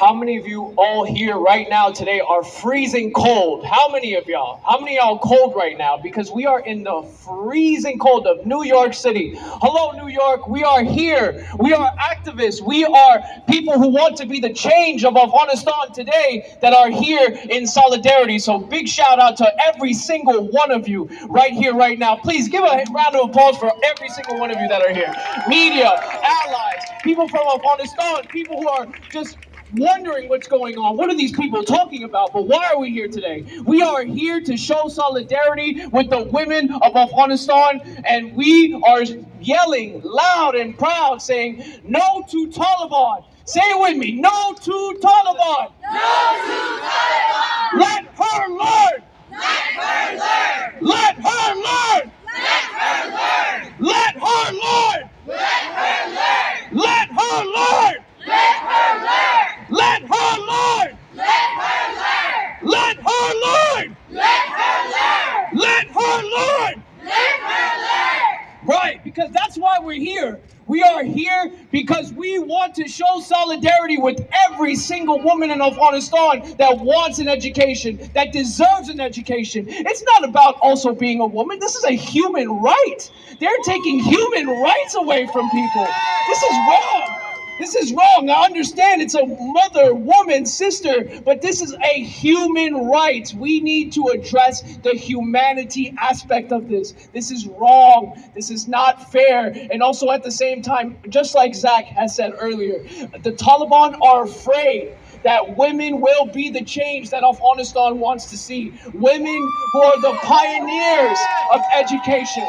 How many of you all here right now today are freezing cold? How many of y'all? How many of y'all cold right now? Because we are in the freezing cold of New York City. Hello, New York. We are here. We are activists. We are people who want to be the change of Afghanistan today that are here in solidarity. So big shout out to every single one of you right here, right now. Please give a round of applause for every single one of you that are here. Media, allies, people from Afghanistan, people who are just wondering what's going on. What are these people talking about? But why are we here today? We are here to show solidarity with the women of Afghanistan, and we are yelling loud and proud, saying, no to Taliban. Say it with me, no to Taliban. No to Taliban. Let her learn. Let her learn. Let her learn. Let her learn. Let her learn. Let her learn. Let her learn. Let her learn. Let her learn. Let her learn. Let her learn. Let her learn. Let her learn. Let her learn. Right, because that's why we're here. We are here because we want to show solidarity with every single woman in Afghanistan that wants an education, that deserves an education. It's not about also being a woman. This is a human right. They're taking human rights away from people. This is wrong. This is wrong. I understand it's a mother, woman, sister, but this is a human right. We need to address the humanity aspect of this. This is wrong. This is not fair. And also at the same time, just like Zach has said earlier, the Taliban are afraid that women will be the change that Afghanistan wants to see. Women who are the pioneers of education.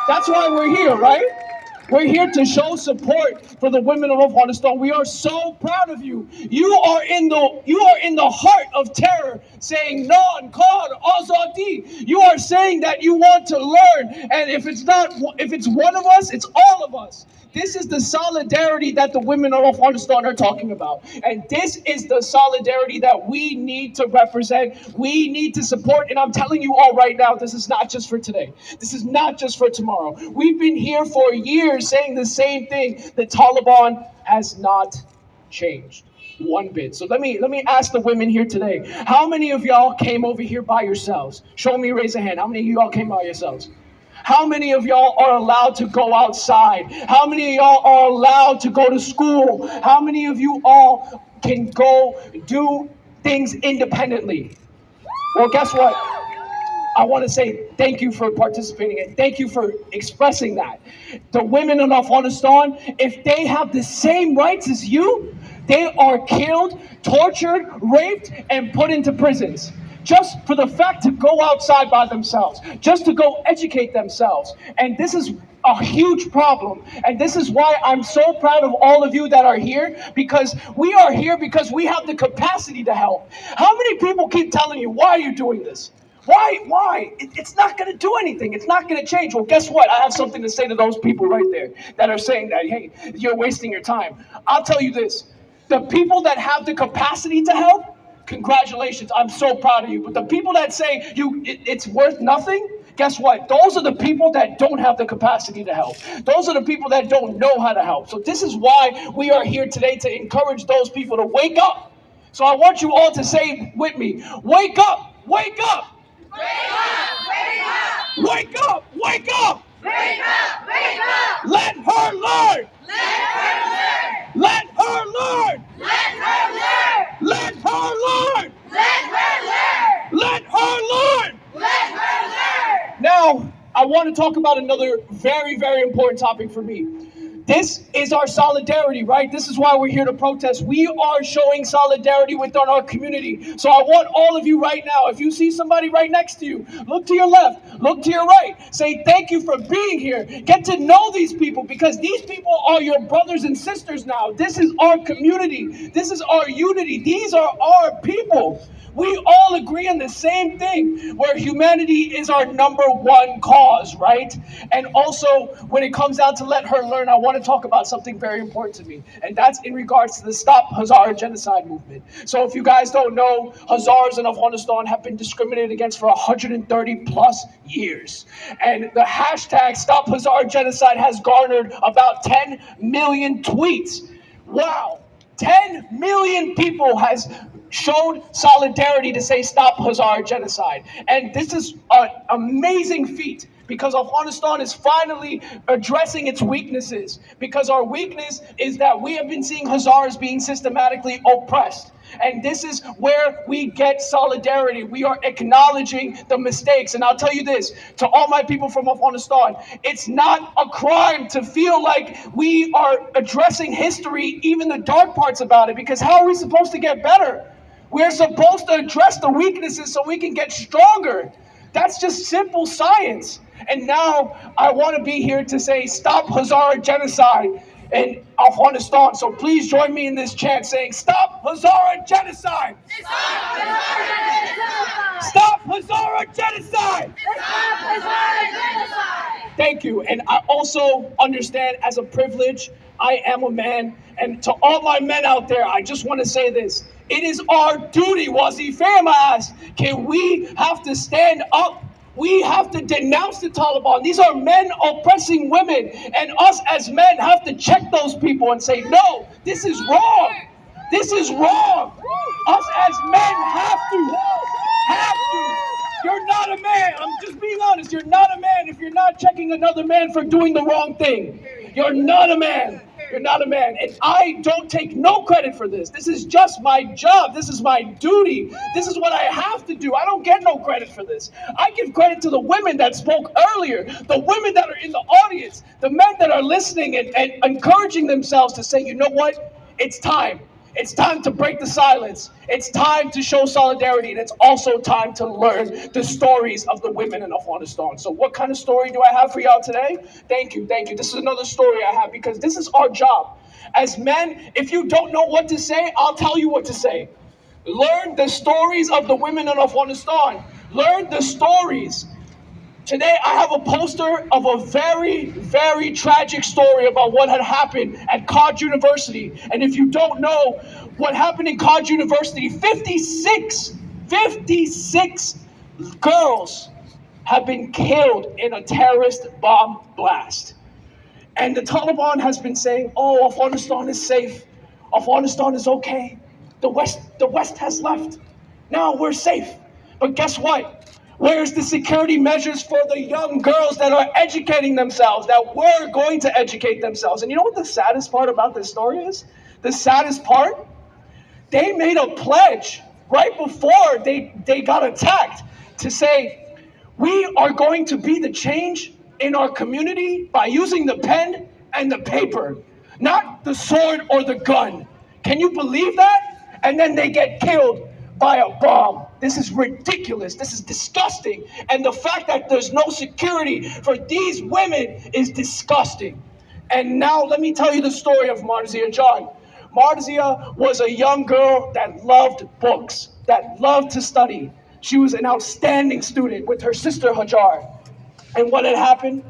That's why we're here, right? We're here to show support for the women of Afghanistan. We are so proud of you. You are in the heart of terror, saying non, Kar, Azadi. You are saying that you want to learn, and if it's one of us, it's all of us. This is the solidarity that the women of Afghanistan are talking about. And this is the solidarity that we need to represent. We need to support. And I'm telling you all right now, this is not just for today. This is not just for tomorrow. We've been here for years saying the same thing. The Taliban has not changed one bit. So let me ask the women here today. How many of y'all came over here by yourselves? Show me, raise a hand. How many of y'all came by yourselves? How many of y'all are allowed to go outside? How many of y'all are allowed to go to school? How many of you all can go do things independently? Well, guess what? I want to say thank you for participating and thank you for expressing that. The women in Afghanistan, if they have the same rights as you, they are killed, tortured, raped, and put into prisons. Just for the fact to go outside by themselves, just to go educate themselves. And this is a huge problem. And this is why I'm so proud of all of you that are here, because we are here because we have the capacity to help. How many people keep telling you, why are you doing this? Why? It's not going to do anything. It's not going to change. Well, guess what? I have something to say to those people right there that are saying that, hey, you're wasting your time. I'll tell you this. The people that have the capacity to help, congratulations, I'm so proud of you. But the people that say it's worth nothing, guess what? Those are the people that don't have the capacity to help. Those are the people that don't know how to help. So this is why we are here today, to encourage those people to wake up. So I want you all to say with me, wake up, wake up. Wake up, wake up. Wake up, wake up. Wake up, wake up. Let her learn. Let her learn. Let her learn. Let her learn. Let her learn. Let her learn. Let her learn. Let her learn. Now, I want to talk about another very, very important topic for me. This is our solidarity, right? This is why we're here to protest. We are showing solidarity within our community. So I want all of you right now, if you see somebody right next to you, look to your left, look to your right, say thank you for being here. Get to know these people, because these people are your brothers and sisters now. This is our community. This is our unity. These are our people. We all agree on the same thing, where humanity is our number one cause, right? And also, when it comes down to let her learn, I want to talk about something very important to me, and that's in regards to the Stop Hazara Genocide movement. So if you guys don't know, Hazars in Afghanistan have been discriminated against for 130 plus years. And the hashtag Stop Hazara Genocide has garnered about 10 million tweets. Wow. 10 million people has showed solidarity to say stop Hazara genocide. And this is an amazing feat because Afghanistan is finally addressing its weaknesses. Because our weakness is that we have been seeing Hazaras being systematically oppressed. And this is where we get solidarity. We are acknowledging the mistakes. And I'll tell you this, to all my people from Afghanistan, it's not a crime to feel like we are addressing history, even the dark parts about it, because how are we supposed to get better? We're supposed to address the weaknesses so we can get stronger. That's just simple science. And now I want to be here to say stop Hazara genocide in Afghanistan. So please join me in this chant saying, stop Hazara genocide! Stop Hazara genocide! Stop Hazara genocide! Stop Hazara genocide! Thank you. And I also understand as a privilege, I am a man. And to all my men out there, I just want to say this. It is our duty, Wazifemas. Can we have to stand up? We have to denounce the Taliban. These are men oppressing women. And us as men have to check those people and say, no, this is wrong. This is wrong. Us as men have to. You're not a man. I'm just being honest. You're not a man if you're not checking another man for doing the wrong thing. You're not a man. You're not a man. And I don't take no credit for this. This is just my job. This is my duty. This is what I have to do. I don't get no credit for this. I give credit to the women that spoke earlier, the women that are in the audience, the men that are listening and encouraging themselves to say, you know what? It's time. It's time to break the silence. It's time to show solidarity. And it's also time to learn the stories of the women in Afghanistan. So what kind of story do I have for y'all today? Thank you. Thank you. This is another story I have because this is our job. As men, if you don't know what to say, I'll tell you what to say. Learn the stories of the women in Afghanistan. Learn the stories. Today, I have a poster of a very, very tragic story about what had happened at Qad University. And if you don't know what happened in Qad University, 56 girls have been killed in a terrorist bomb blast. And the Taliban has been saying, oh, Afghanistan is safe. Afghanistan is okay. The West has left. Now we're safe. But guess what? Where's the security measures for the young girls that are educating themselves, that were going to educate themselves? And you know what the saddest part about this story is? The saddest part? They made a pledge right before they got attacked to say, we are going to be the change in our community by using the pen and the paper, not the sword or the gun. Can you believe that? And then they get killed by a bomb. This is ridiculous. This is disgusting. And the fact that there's no security for these women is disgusting. And now let me tell you the story of Marzia John. Marzia was a young girl that loved books, that loved to study. She was an outstanding student with her sister Hajar. And what had happened?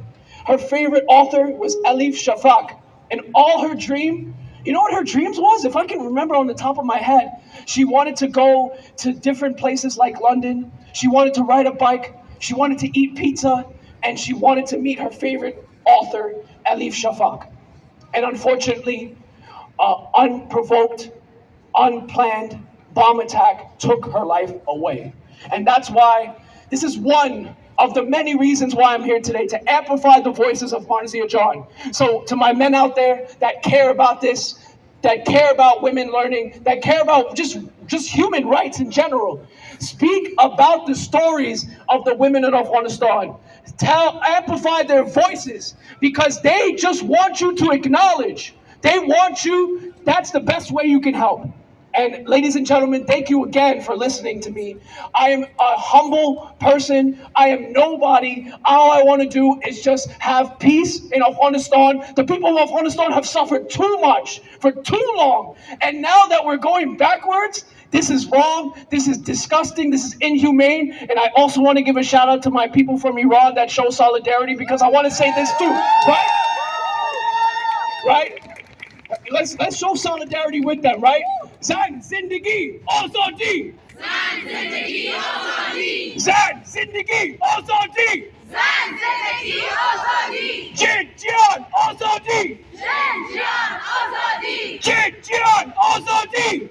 Her favorite author was Elif Shafak. And all her dream, you know what her dreams was? If I can remember on the top of my head, she wanted to go to different places like London. She wanted to ride a bike. She wanted to eat pizza. And she wanted to meet her favorite author, Elif Shafak. And unfortunately, unprovoked, unplanned bomb attack took her life away. And that's why this is one of the many reasons why I'm here today, to amplify the voices of Marzia John. So to my men out there that care about this, that care about women learning, that care about just human rights in general, speak about the stories of the women in Afghanistan. Amplify their voices, because they just want you to acknowledge. They want you. That's the best way you can help. And ladies and gentlemen, thank you again for listening to me. I am a humble person. I am nobody. All I want to do is just have peace in Afghanistan. The people of Afghanistan have suffered too much for too long. And now that we're going backwards, this is wrong. This is disgusting. This is inhumane. And I also want to give a shout out to my people from Iran that show solidarity, because I want to say this too, right? Right? Let's show solidarity with them, right? Zan Zindagi Azadi. Zan Zindagi Azadi. Zan Zindagi Azadi. زن زندگی آزادی جان آزادی جان آزادی جان آزادی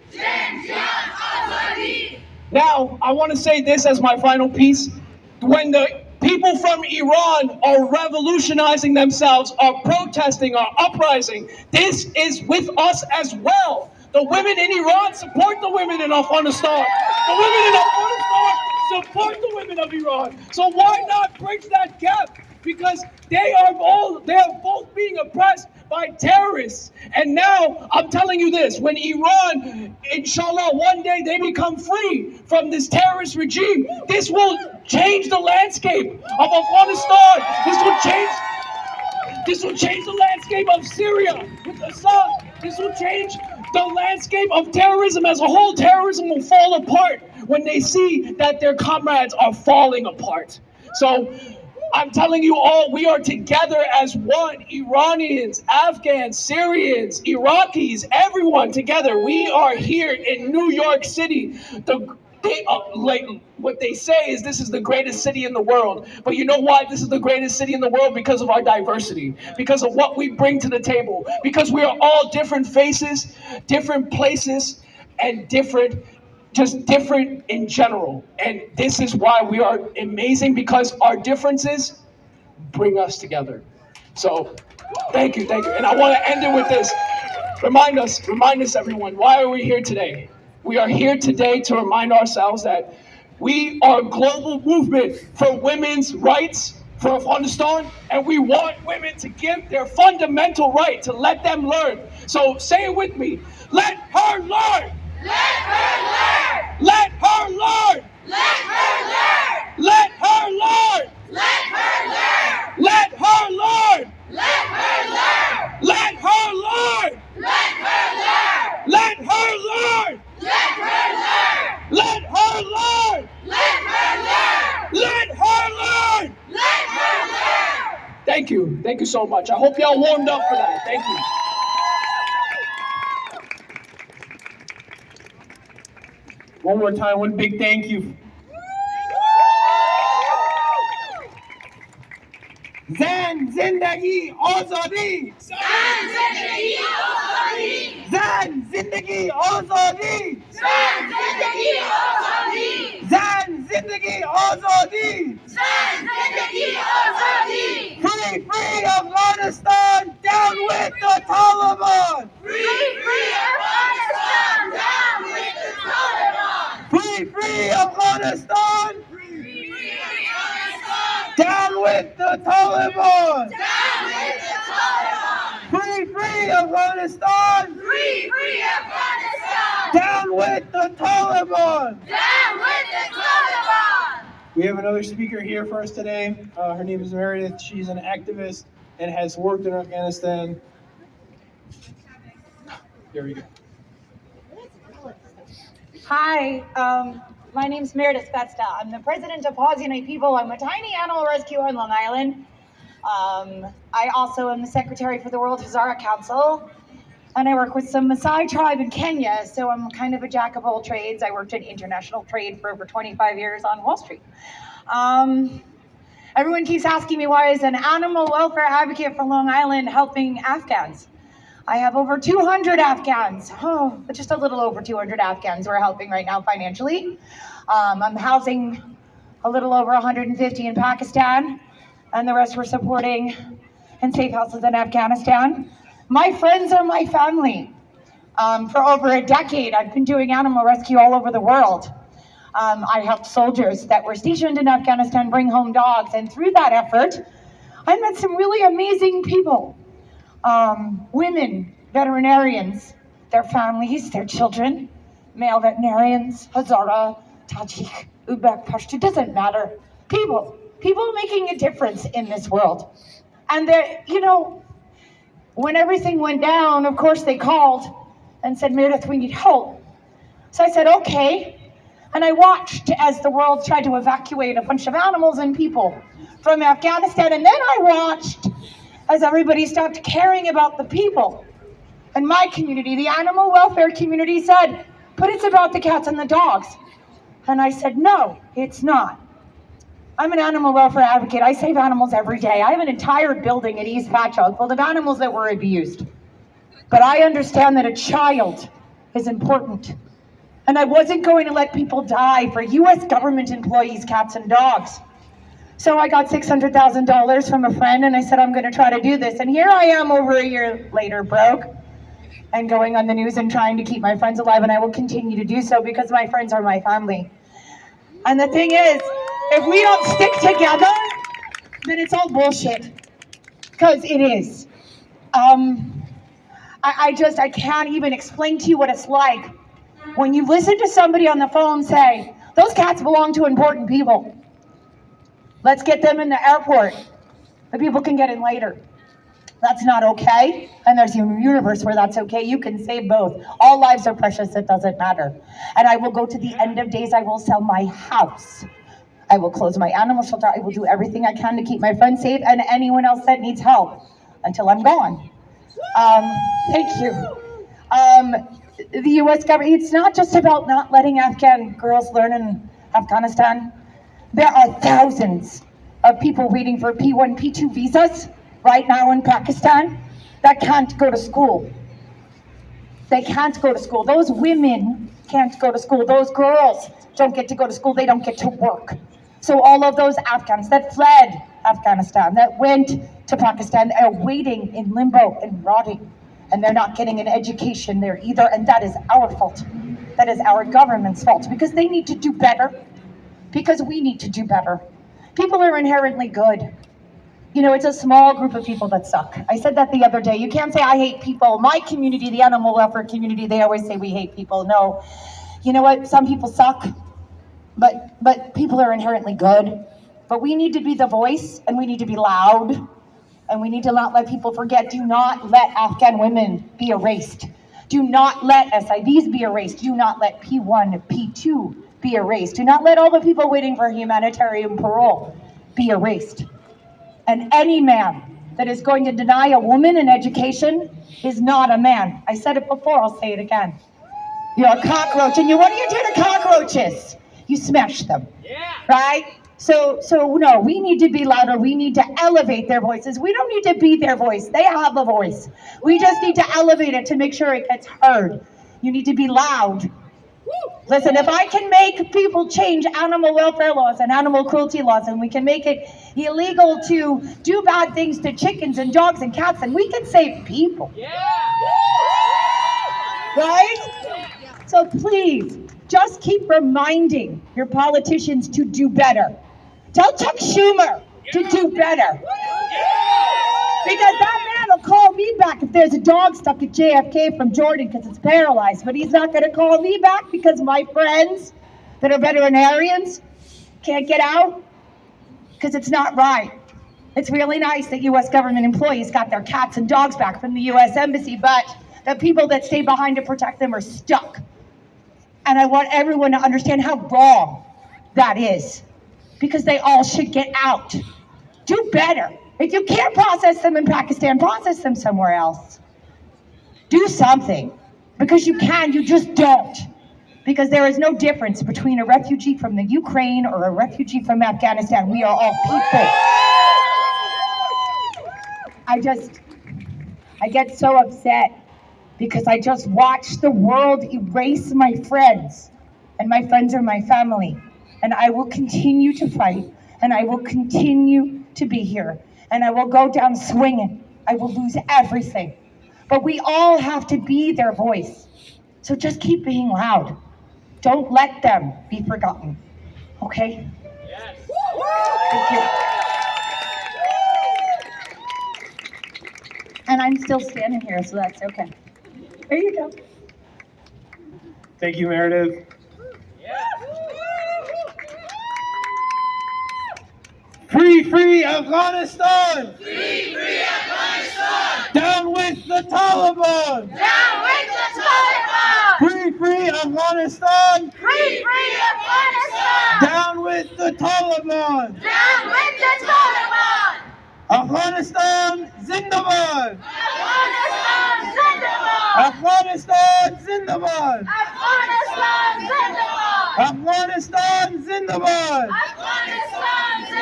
جان آزادی. Now, I want to say this as my final piece. When the people from Iran are revolutionizing themselves, are protesting, are uprising, this is with us as well. The women in Iran support the women in Afghanistan. The women in Afghanistan support the women of Iran. So why not bridge that gap? Because they are both being oppressed by terrorists. And now I'm telling you this, when Iran, inshallah, one day they become free from this terrorist regime, this will change the landscape of Afghanistan. This will change the landscape of Syria with Assad. This will change the landscape of terrorism as a whole. Terrorism will fall apart when they see that their comrades are falling apart. So I'm telling you all, we are together as one. Iranians, Afghans, Syrians, Iraqis, everyone together. We are here in New York City. What they say is this is the greatest city in the world. But you know why this is the greatest city in the world? Because of our diversity, because of what we bring to the table, because we are all different faces, different places, and different in general. And this is why we are amazing, because our differences bring us together. So thank you. And I want to end it with this. Remind us everyone, why are we here today? We are here today to remind ourselves that we are a global movement for women's rights for Afghanistan, and we want women to give their fundamental right, to let them learn. So say it with me. Let her learn. Let her learn. Let her learn. Let her learn. Let her learn. Let her learn. Let her learn. Let her learn. Let her learn. Let her learn. Let her learn. Let her learn. Let her learn. Let her learn. Let her learn. Let her learn. Thank you. Thank you so much. I hope y'all warmed up for that. Thank you. One more time, one big thank you. زن زندگی آزادی زن زندگی آزادی زن زندگی آزادی زن زندگی آزادی زن زندگی آزادی زن زندگی آزادی. Free Afghanistan, down with the Taliban. Free Afghanistan, down with the Taliban. Free Afghanistan, Free Afghanistan, down with the Taliban. down with the Taliban. Free Afghanistan, Free Afghanistan, down with the Taliban. down with the Taliban. We have another speaker here for us today. Her name is Meredith. She's an activist and has worked in Afghanistan. Here we go. Hi, my name's Meredith Festa. I'm the president of Paws Unite People. I'm a tiny animal rescuer on Long Island. I also am the secretary for the World Hazara Council, and I work with some Maasai tribe in Kenya, so I'm kind of a jack of all trades. I worked in international trade for over 25 years on Wall Street. Everyone keeps asking me why is an animal welfare advocate for Long Island helping Afghans? I have over 200 Afghans, just a little over 200 Afghans we're helping right now financially. I'm housing a little over 150 in Pakistan, and the rest we're supporting in safe houses in Afghanistan. My friends are my family. For over a decade, I've been doing animal rescue all over the world. I helped soldiers that were stationed in Afghanistan bring home dogs, and through that effort, I met some really amazing people. Women, veterinarians, their families, their children, male veterinarians, Hazara, Tajik, Uzbek, Pashto, doesn't matter. People making a difference in this world. And when everything went down, of course they called and said, Meredith, we need help. So I said, okay. And I watched as the world tried to evacuate a bunch of animals and people from Afghanistan. And then I watched as everybody stopped caring about the people. And my community, the animal welfare community, said, but it's about the cats and the dogs. And I said, no, it's not. I'm an animal welfare advocate. I save animals every day. I have an entire building at East Patchogue full of animals that were abused. But I understand that a child is important. And I wasn't going to let people die for US government employees, cats and dogs. So I got $600,000 from a friend and I said, I'm going to try to do this. And here I am over a year later, broke and going on the news and trying to keep my friends alive. And I will continue to do so because my friends are my family. And the thing is, if we don't stick together, then it's all bullshit. Because it is. I can't even explain to you what it's like when you listen to somebody on the phone say, those cats belong to important people. Let's get them in the airport. The people can get in later. That's not okay. And there's a universe where that's okay. You can save both. All lives are precious. It doesn't matter. And I will go to the end of days. I will sell my house. I will close my animal shelter. I will do everything I can to keep my friends safe and anyone else that needs help until I'm gone. Thank you. The U.S. government, it's not just about not letting Afghan girls learn in Afghanistan. There are thousands of people waiting for P1, P2 visas right now in Pakistan that can't go to school. They can't go to school. Those women can't go to school. Those girls don't get to go to school. They don't get to work. So all of those Afghans that fled Afghanistan, that went to Pakistan, are waiting in limbo and rotting. And they're not getting an education there either. And that is our fault. That is our government's fault because they need to do better. Because we need to do better. People are inherently good. You know, it's a small group of people that suck. I said that the other day. You can't say I hate people. My community, the animal welfare community, they always say we hate people. No. You know what? Some people suck, but people are inherently good. But we need to be the voice, and we need to be loud, and we need to not let people forget. Do not let Afghan women be erased. Do not let SIVs be erased. Do not let P1, P2 be erased. Do not let all the people waiting for humanitarian parole be erased. And any man that is going to deny a woman an education is not a man. I said it before, I'll say it again. You're a cockroach, and what do you do to cockroaches? You smash them, right? So no, we need to be louder. We need to elevate their voices. We don't need to be their voice. They have a voice. We just need to elevate it to make sure it gets heard. You need to be loud. Listen, if I can make people change animal welfare laws and animal cruelty laws, and we can make it illegal to do bad things to chickens and dogs and cats, then we can save people. Right? So please, just keep reminding your politicians to do better. Tell Chuck Schumer to do better. Because that man will call me back if there's a dog stuck at JFK from Jordan because it's paralyzed. But he's not going to call me back because my friends that are veterinarians can't get out because it's not right. It's really nice that U.S. government employees got their cats and dogs back from the U.S. Embassy, but the people that stay behind to protect them are stuck. And I want everyone to understand how wrong that is because they all should get out. Do better. If you can't process them in Pakistan, process them somewhere else. Do something. Because you can, you just don't. Because there is no difference between a refugee from the Ukraine or a refugee from Afghanistan. We are all people. I get so upset because I just watch the world erase my friends. And my friends are my family. And I will continue to fight. And I will continue to be here. And I will go down swinging. I will lose everything. But we all have to be their voice. So just keep being loud. Don't let them be forgotten. Okay? Yes. Thank you. And I'm still standing here, so that's okay. There you go. Thank you, Meredith. Free, free Afghanistan! Free, free Afghanistan! Down with the Taliban! Down with the Taliban! Free, free Afghanistan! Free, free Afghanistan! Down with the Taliban! Down with the Taliban! Afghanistan Zindabad! Afghanistan Zindabad! Afghanistan Zindabad! Afghanistan Zindabad! Afghanistan Zindabad! Afghanistan Zindabad!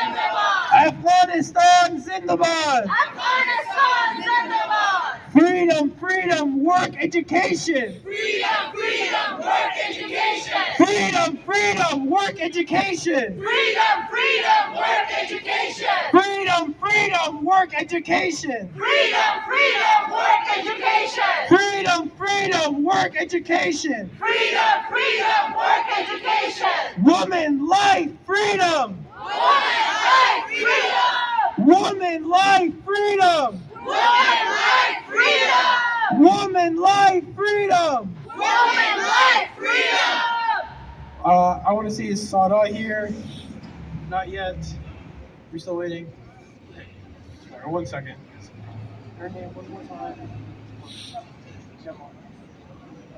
Afghanistan Zindabad! Afghanistan Zindabad! Freedom, freedom, work, education! Freedom, freedom, work, education! Freedom, freedom, work, education! Freedom, freedom, work, education! Freedom, freedom, work, education! Freedom, freedom, work, education! Freedom, freedom, work, education! Freedom, freedom, work, education! Woman, life, freedom! Woman, life, freedom! Woman, life, freedom! Woman, life, freedom! Woman, life, freedom! Woman, life, freedom! I want to see is Sada here? Not yet. We're still waiting. All right, 1 second. Her name one more time.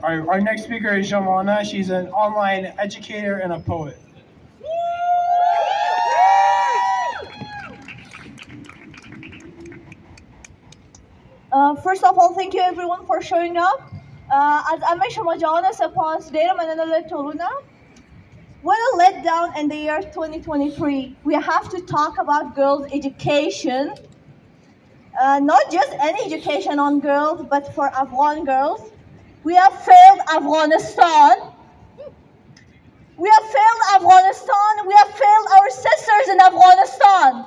All right, our next speaker is Jamana. She's an online educator and a poet. First of all, thank you everyone for showing up. از همه شما جوان سپاس دیرم من تورونم. What a letdown in the year 2023. We have to talk about girls' education. Not just any education on girls, but for Afghan girls. We have failed Afghanistan. We have failed Afghanistan. We have failed our sisters in Afghanistan.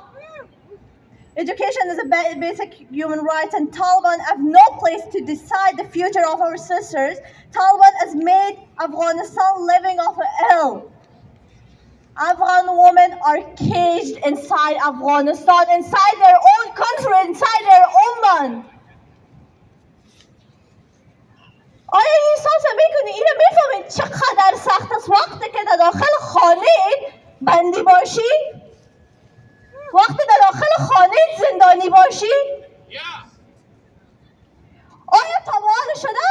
Education is a basic human right, and Taliban have no place to decide the future of our sisters. Taliban has made Afghanistan living off a hill. Afghan women are caged inside Afghanistan, inside their own country, inside their own land. آیا احساس میکنی اینو میفهمید چقدر سخت است وقتی که در داخل خانه بندی باشی؟ وقتی در داخل خانه زندانی باشی؟ آیا تمام شده؟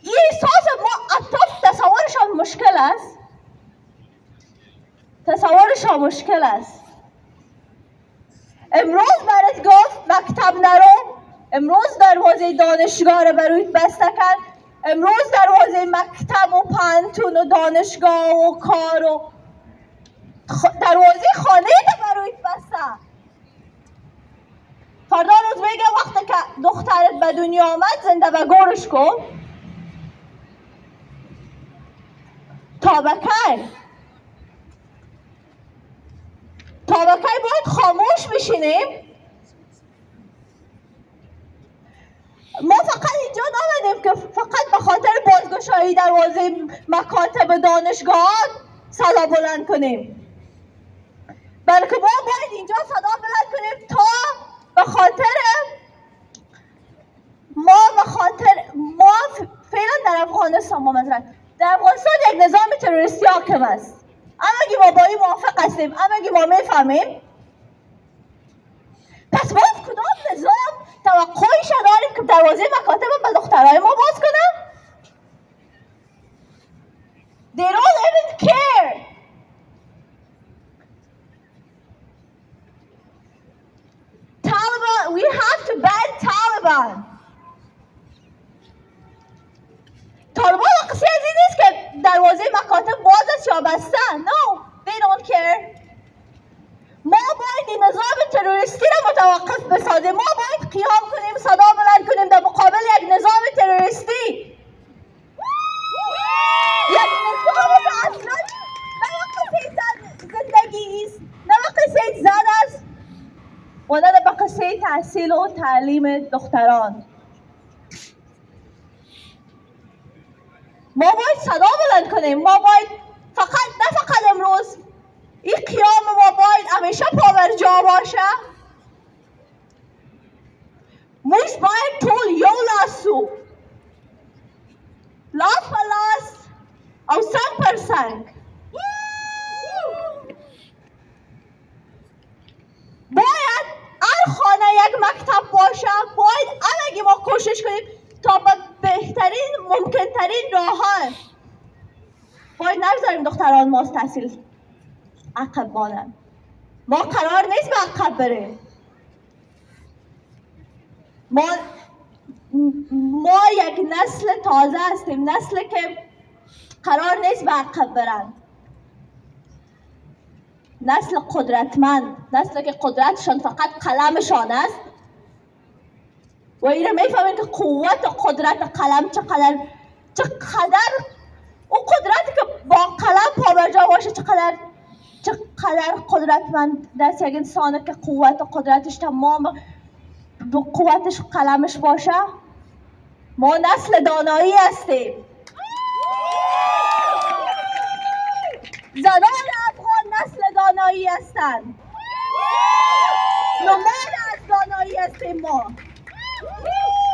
این احساس ما اطراف تصورشان مشکل است. تصورشان مشکل است. امروز برات گفت مکتب نرو. امروز دروازه دانشگاه رو برایت بسته کرد. امروز دروازه مکتب و پانتون و دانشگاه و کار و دروازه خانه رو برایت بسته. فردا روز میگه وقتی که دخترت به دنیا آمد زنده به گورش کن. تا بکی باید خاموش بشینیم. ما فقط اینجا نامدیم که فقط به خاطر بازگشایی دروازه مکاتب دانشگاه صدا بلند کنیم، بلکه ما باید اینجا صدا بلند کنیم تا به خاطر ما فعلا در افغانستان در افغانستان یک نظام تروریستی حاکم است. همگی ما با این موافق هستیم، همگی ما میفهمیم. پس ما از کدام نظام توقعیش داریم که دروازه مکاتب به دخترهای ما باز کنم؟ They don't even care. Taliban, we have to ban Taliban. طالبان قصه از این نیست که دروازه مکاتب باز است یا بسته. No, they don't care. ما باید این نظام تروریستی را متوقف بسازیم. ما باید قیام کنیم، صدا بلند کنیم در مقابل یک نظام تروریستی. یک نظام که اصلا نه قصه زندگی است، نه قصه زن است و نه به قصه تحصیل و تعلیم دختران. ما باید صدا بلند کنیم. ما باید نه فقط امروز، این قیام ما باید همیشه پاورجا باشه. موش باید طول یو لاسو لاس په لاس او سنگ پر سنگ باید هر خانه یک مکتب باشه. باید همگی ما کوشش کنیم تا به بهترین ممکن ترین راهان. باید نگذاریم دختران ما از تحصیل عقب مانند. ما قرار نیست به عقب بریم. ما یک نسل تازه هستیم، نسلی که قرار نیست به عقب برند. نسل قدرتمند، نسل که قدرتشان فقط قلمشان است. و این رو میفهمین که قوت و قدرت قلم چقدر اون قدرتی که با قلم پابرجا باشه چقدر قدرتمند دست یک انسانه که قوت و قدرتش تمام با قوتش قلمش باشه. ما نسل دانایی هستیم. زنان افغان نسل دانایی هستند. نماد از دانایی هستیم ما.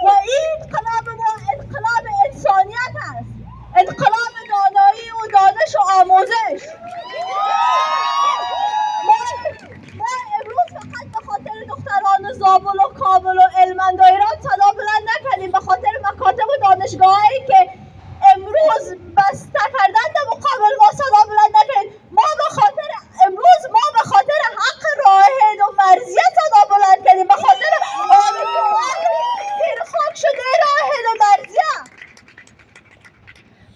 و این انقلاب ما انقلاب انسانیت است، انقلاب دانایی و دانش و آموزش. ما امروز فقط به خاطر دختران زابل و کابل و هلمند و ایران صدا بلند نکردیم، به خاطر مکاتب و دانشگاهایی که امروز بسته کردن در مقابل ما صدا بلند نکردیم. امروز ما به خاطر حق راهد و مرزیت صدا بلند کردیم، به خاطر آرزوهای زیر خاک شده راهد و مرزیت.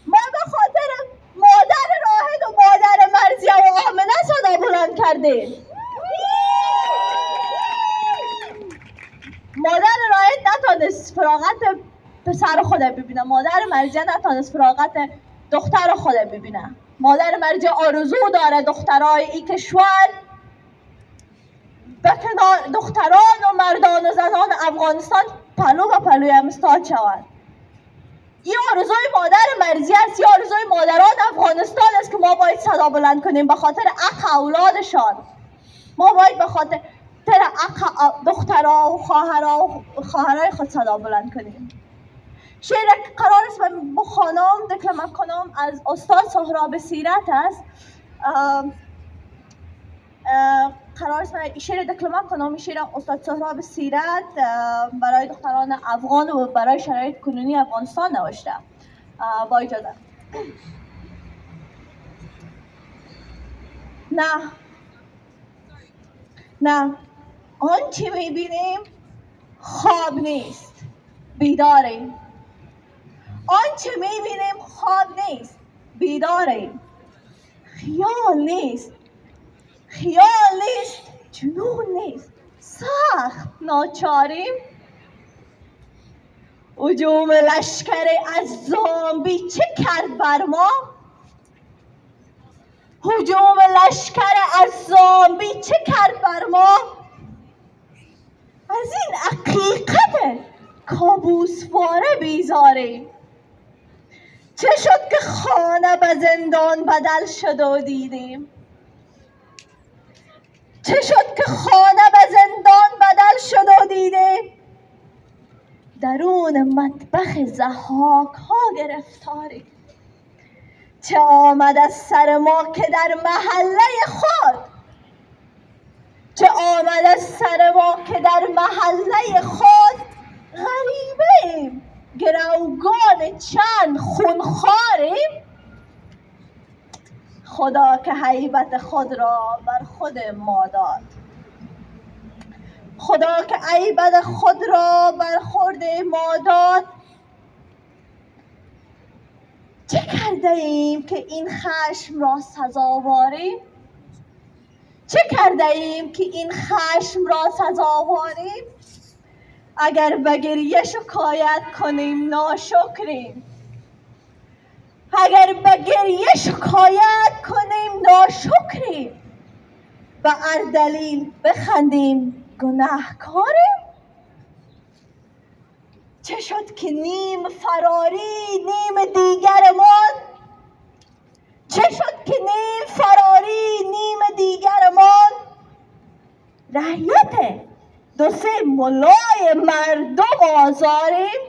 ما به خاطر مادر راهد و مادر مرزیه و آمنه صدا بلند کردیم. مادر راهد نتونست فراغت پسر خود ببینه، مادر مرزیه نتونست فراغت دختر خود ببینه. مادر مرزیه آرزو داره دخترای این کشور به کنار دختران و مردان و زنان افغانستان پلو به پلوی هم استاد شود. این آرزوی مادر مرزی است، این آرزوی مادران افغانستان است که ما باید صدا بلند کنیم به خاطر حق اولادشان. ما باید به خاطر حق دخترها و خواهرای خود صدا بلند کنیم. شعر قرار است من بخوانم دکلمه کنم از استاد سهراب سیرت است. قرار است من شعر دکلمه کنم. شعر استاد سهراب سیرت برای دختران افغان و برای شرایط کنونی افغانستان نوشته. با اجازه. نه آنچه میبینیم خواب نیست، بیداریم. آنچه میبینیم خواب نیست، بیداریم. خیال نیست، جنون نیست، سخت ناچاریم. هجوم لشکر از زامبی چه کرد بر ما؟ هجوم لشکر از زامبی چه کرد بر ما؟ از این حقیقت کابوسواره بیزاریم. چه شد که خانه به زندان بدل شد و دیدیم؟ چه شد که خانه به زندان بدل شد و دیدیم؟ درون مطبخ ضحاک ها گرفتاریم. چه آمد از سر ما که در محله خود، چه آمد از سر ما که در محله خود غریبیم، گروگان چند خونخواریم. خدا که هیبت خود را بر خود ما داد، خدا که هیبت خود را بر خود ما داد. چه کرده ایم که این خشم را سزاواریم؟ چه کرده ایم که این خشم را سزاواریم؟ اگر به گریه شکایت کنیم ناشکریم. اگر به گریه شکایت کنیم ناشکریم. به هر دلیل بخندیم گناهکاریم. چه شد که نیم فراری نیم دیگرمان، چه شد که نیم فراری نیم دیگرمان. رعیت دو سه ملای مردم آزاریم.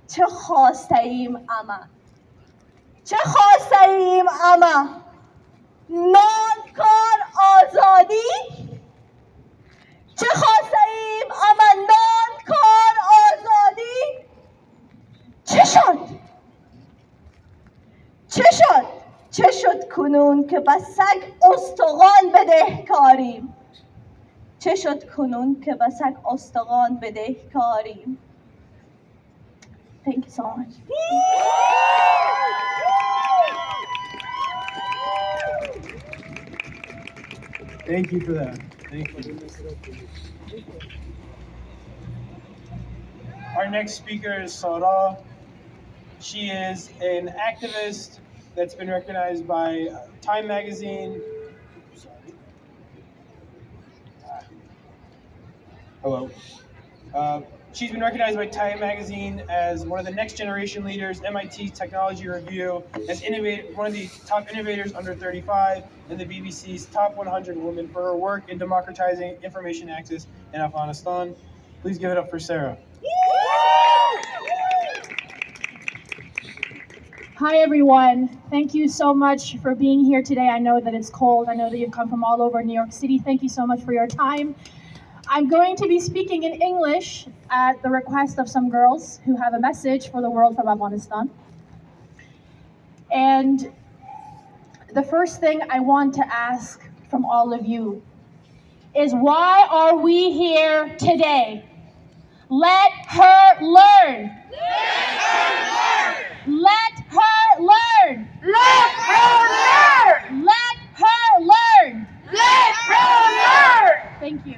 چه خواسته ایم اما، چه خواسته ایم اما، نان کار آزادی. چه خواسته ایم اما نان کار آزادی. چه شد؟ چه شد؟ چه شد کنون که به سگ استخوان بدهکاریم؟ چه شد کنون که به سگ استخوان بدهکاریم؟ Thank you so much. Thank you for that. Thank you. Our next speaker is Sarah. She is an activist that's been recognized by Time Magazine. Hello. She's been recognized by Time Magazine as one of the next generation leaders, MIT Technology Review, as one of the top innovators under 35, and the BBC's top 100 women for her work in democratizing information access in Afghanistan. Please give it up for Sarah. Hi, everyone. Thank you so much for being here today. I know that it's cold. I know that you've come from all over New York City. Thank you so much for your time. I'm going to be speaking in English at the request of some girls who have a message for the world from Afghanistan. And the first thing I want to ask from all of you is, why are we here today? Let her learn. Let her learn. Let her learn. Let her learn. Let her learn. Let her learn. Thank you.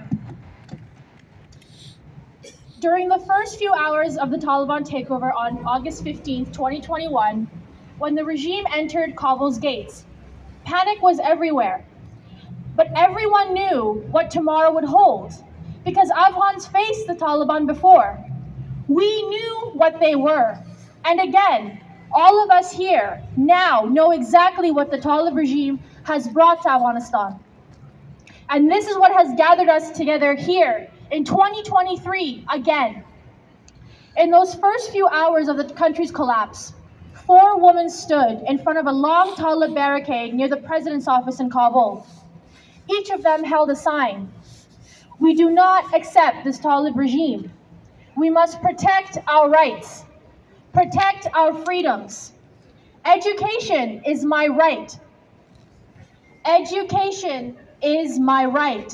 During the first few hours of the Taliban takeover on August 15th, 2021, when the regime entered Kabul's gates, panic was everywhere. But everyone knew what tomorrow would hold, because Afghans faced the Taliban before. We knew what they were. And again, all of us here now know exactly what the Taliban regime has brought to Afghanistan. And this is what has gathered us together here in 2023 again. In those first few hours of the country's collapse, 4 women stood in front of a long Taliban barricade near the president's office in Kabul. Each of them held a sign. We do not accept this Taliban regime. We must protect our rights, protect our freedoms. Education is my right. Education is my right.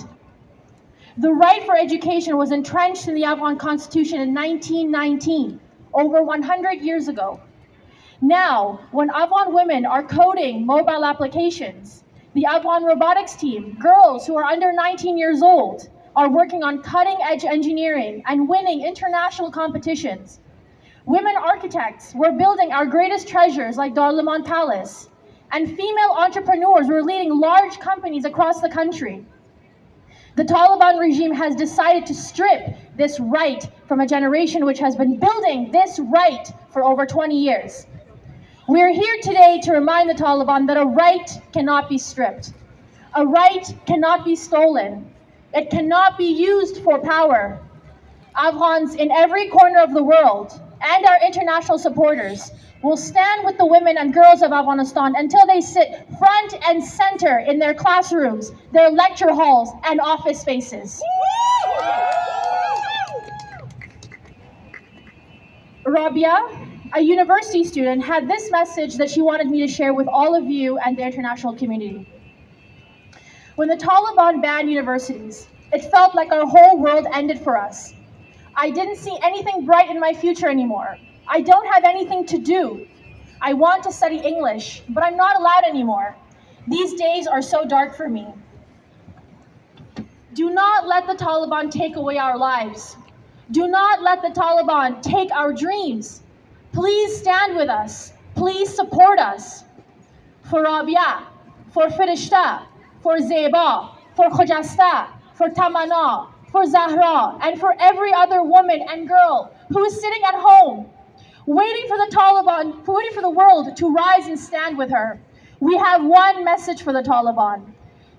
The right for education was entrenched in the Afghan Constitution in 1919, over 100 years ago. Now, when Afghan women are coding mobile applications, the Afghan robotics team, girls who are under 19 years old, are working on cutting-edge engineering and winning international competitions. Women architects were building our greatest treasures like Darliman Palace, and female entrepreneurs were leading large companies across the country. The Taliban regime has decided to strip this right from a generation which has been building this right for over 20 years. We're here today to remind the Taliban that a right cannot be stripped. A right cannot be stolen. It cannot be used for power. Afghans in every corner of the world and our international supporters will stand with the women and girls of Afghanistan until they sit front and center in their classrooms, their lecture halls, and office spaces. Rabia, a university student, had this message that she wanted me to share with all of you and the international community. When the Taliban banned universities, it felt like our whole world ended for us. I didn't see anything bright in my future anymore. I don't have anything to do. I want to study English, but I'm not allowed anymore. These days are so dark for me. Do not let the Taliban take away our lives. Do not let the Taliban take our dreams. Please stand with us. Please support us. For Rabia, for Firishta, for Zeba, for Khojasta, for Tamana, for Zahra, and for every other woman and girl who is sitting at home, waiting for the Taliban, waiting for the world to rise and stand with her. We have one message for the Taliban.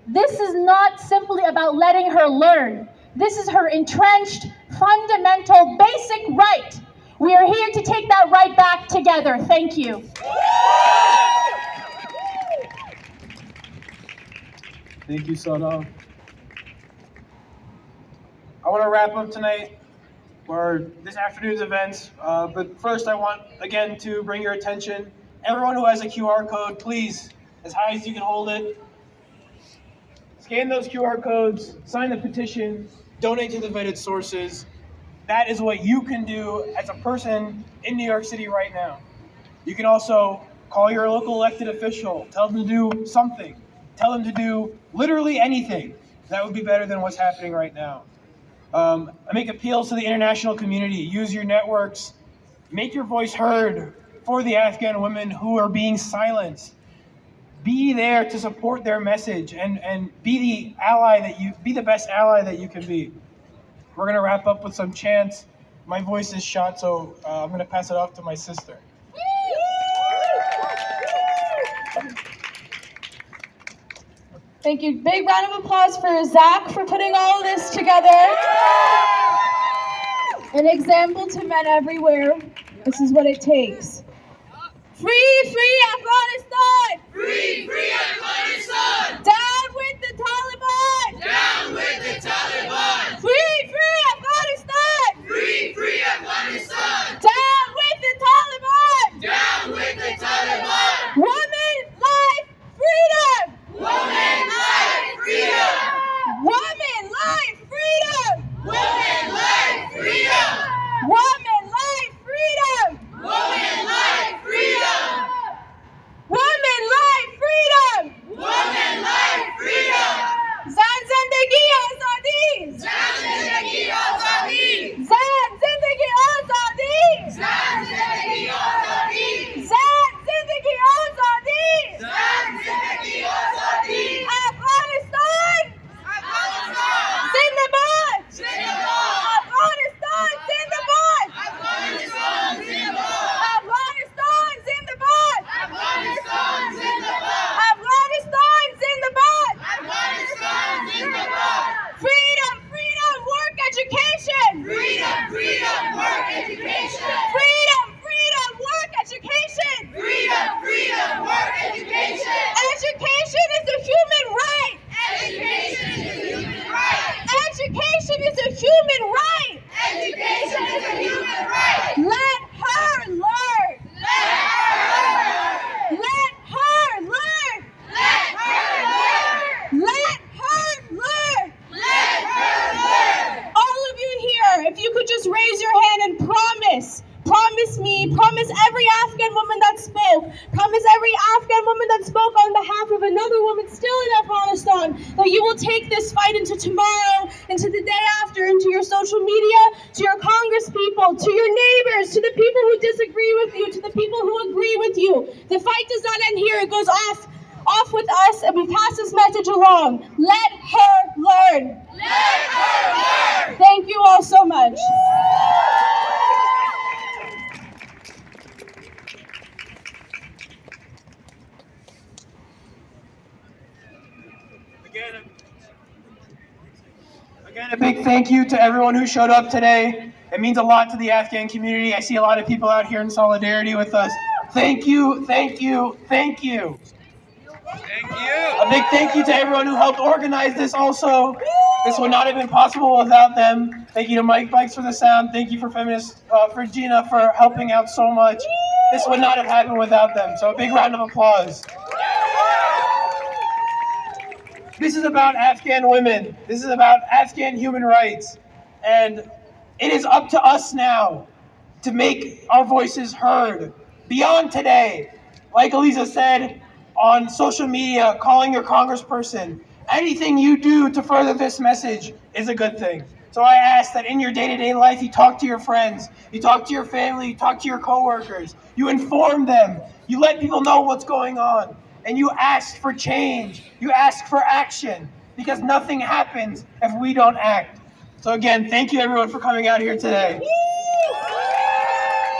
This is not simply about letting her learn. This is her entrenched, fundamental, basic right. We are here to take that right back together. Thank you. Thank you, Sada. I want to wrap up tonight for this afternoon's events, but first I want, again, to bring your attention. Everyone who has a QR code, please, as high as you can hold it, scan those QR codes, sign the petition, donate to the vetted sources. That is what you can do as a person in New York City right now. You can also call your local elected official, tell them to do something, tell them to do literally anything. That would be better than what's happening right now. I make appeals to the international community. Use your networks. Make your voice heard for the Afghan women who are being silenced. Be there to support their message and be the best ally that you can be. We're gonna wrap up with some chants. My voice is shot, so I'm gonna pass it off to my sister. Thank you. Big round of applause for Zach for putting all of this together. An example to men everywhere. This is what it takes. Free, free Afghanistan! Free, free Afghanistan! Down with the Taliban! Down with the Taliban! Free, free Afghanistan! Free, free Afghanistan! Down with the Taliban! Down with the Taliban! Women, life, freedom! Women, life, freedom! Women, life, freedom! Women, life, freedom! Women, life, freedom! Women, life, freedom! Women, life, freedom! Women, life, freedom! Zan zindagi azadi! Zan zindagi azadi! Zan zindagi azadi! Zan zindagi azadi! Zan zindagi azadi! Zan zindagi azadi! Afghanistan! Afghanistan! Zindabad! Zindabad! Afghanistan Zindabad! Afghanistan Zindabad! Afghanistan Zindabad! Afghanistan Zindabad! Afghanistan Zindabad! Afghanistan Zindabad! Freedom, freedom, work education! Freedom, freedom, work education! Freedom, freedom, work education! Freedom, freedom, work education! Education is a human right! Education is a human right! Education is a human right! Education is a human right! Let her learn! Let her learn! Let her learn! Let her learn! Let her learn! Let her learn! All of you here, if you could just raise your hand and promise me, promise every Afghan woman that spoke, promise every Afghan woman that spoke on behalf of another woman still in Afghanistan, that you will take this fight into tomorrow, into the day after, into your social media, to your Congress people, to your neighbors, to the people who disagree with you, to the people who agree with you. The fight does not end here. It goes off with us, and we pass this message along. Let her learn. Let her learn! Thank you all so much. Again, a big thank you to everyone who showed up today. It means a lot to the Afghan community. I see a lot of people out here in solidarity with us. Thank you, thank you, thank you. Thank you! A big thank you to everyone who helped organize this also. This would not have been possible without them. Thank you to Mike Bikes for the sound. Thank you for Gina for helping out so much. This would not have happened without them. So a big round of applause. This is about Afghan women. This is about Afghan human rights. And it is up to us now to make our voices heard beyond today. Like Eliza said, on social media, calling your congressperson. Anything you do to further this message is a good thing. So I ask that in your day-to-day life, you talk to your friends, you talk to your family, you talk to your coworkers, you inform them, you let people know what's going on, and you ask for change, you ask for action, because nothing happens if we don't act. So again, thank you everyone for coming out here today.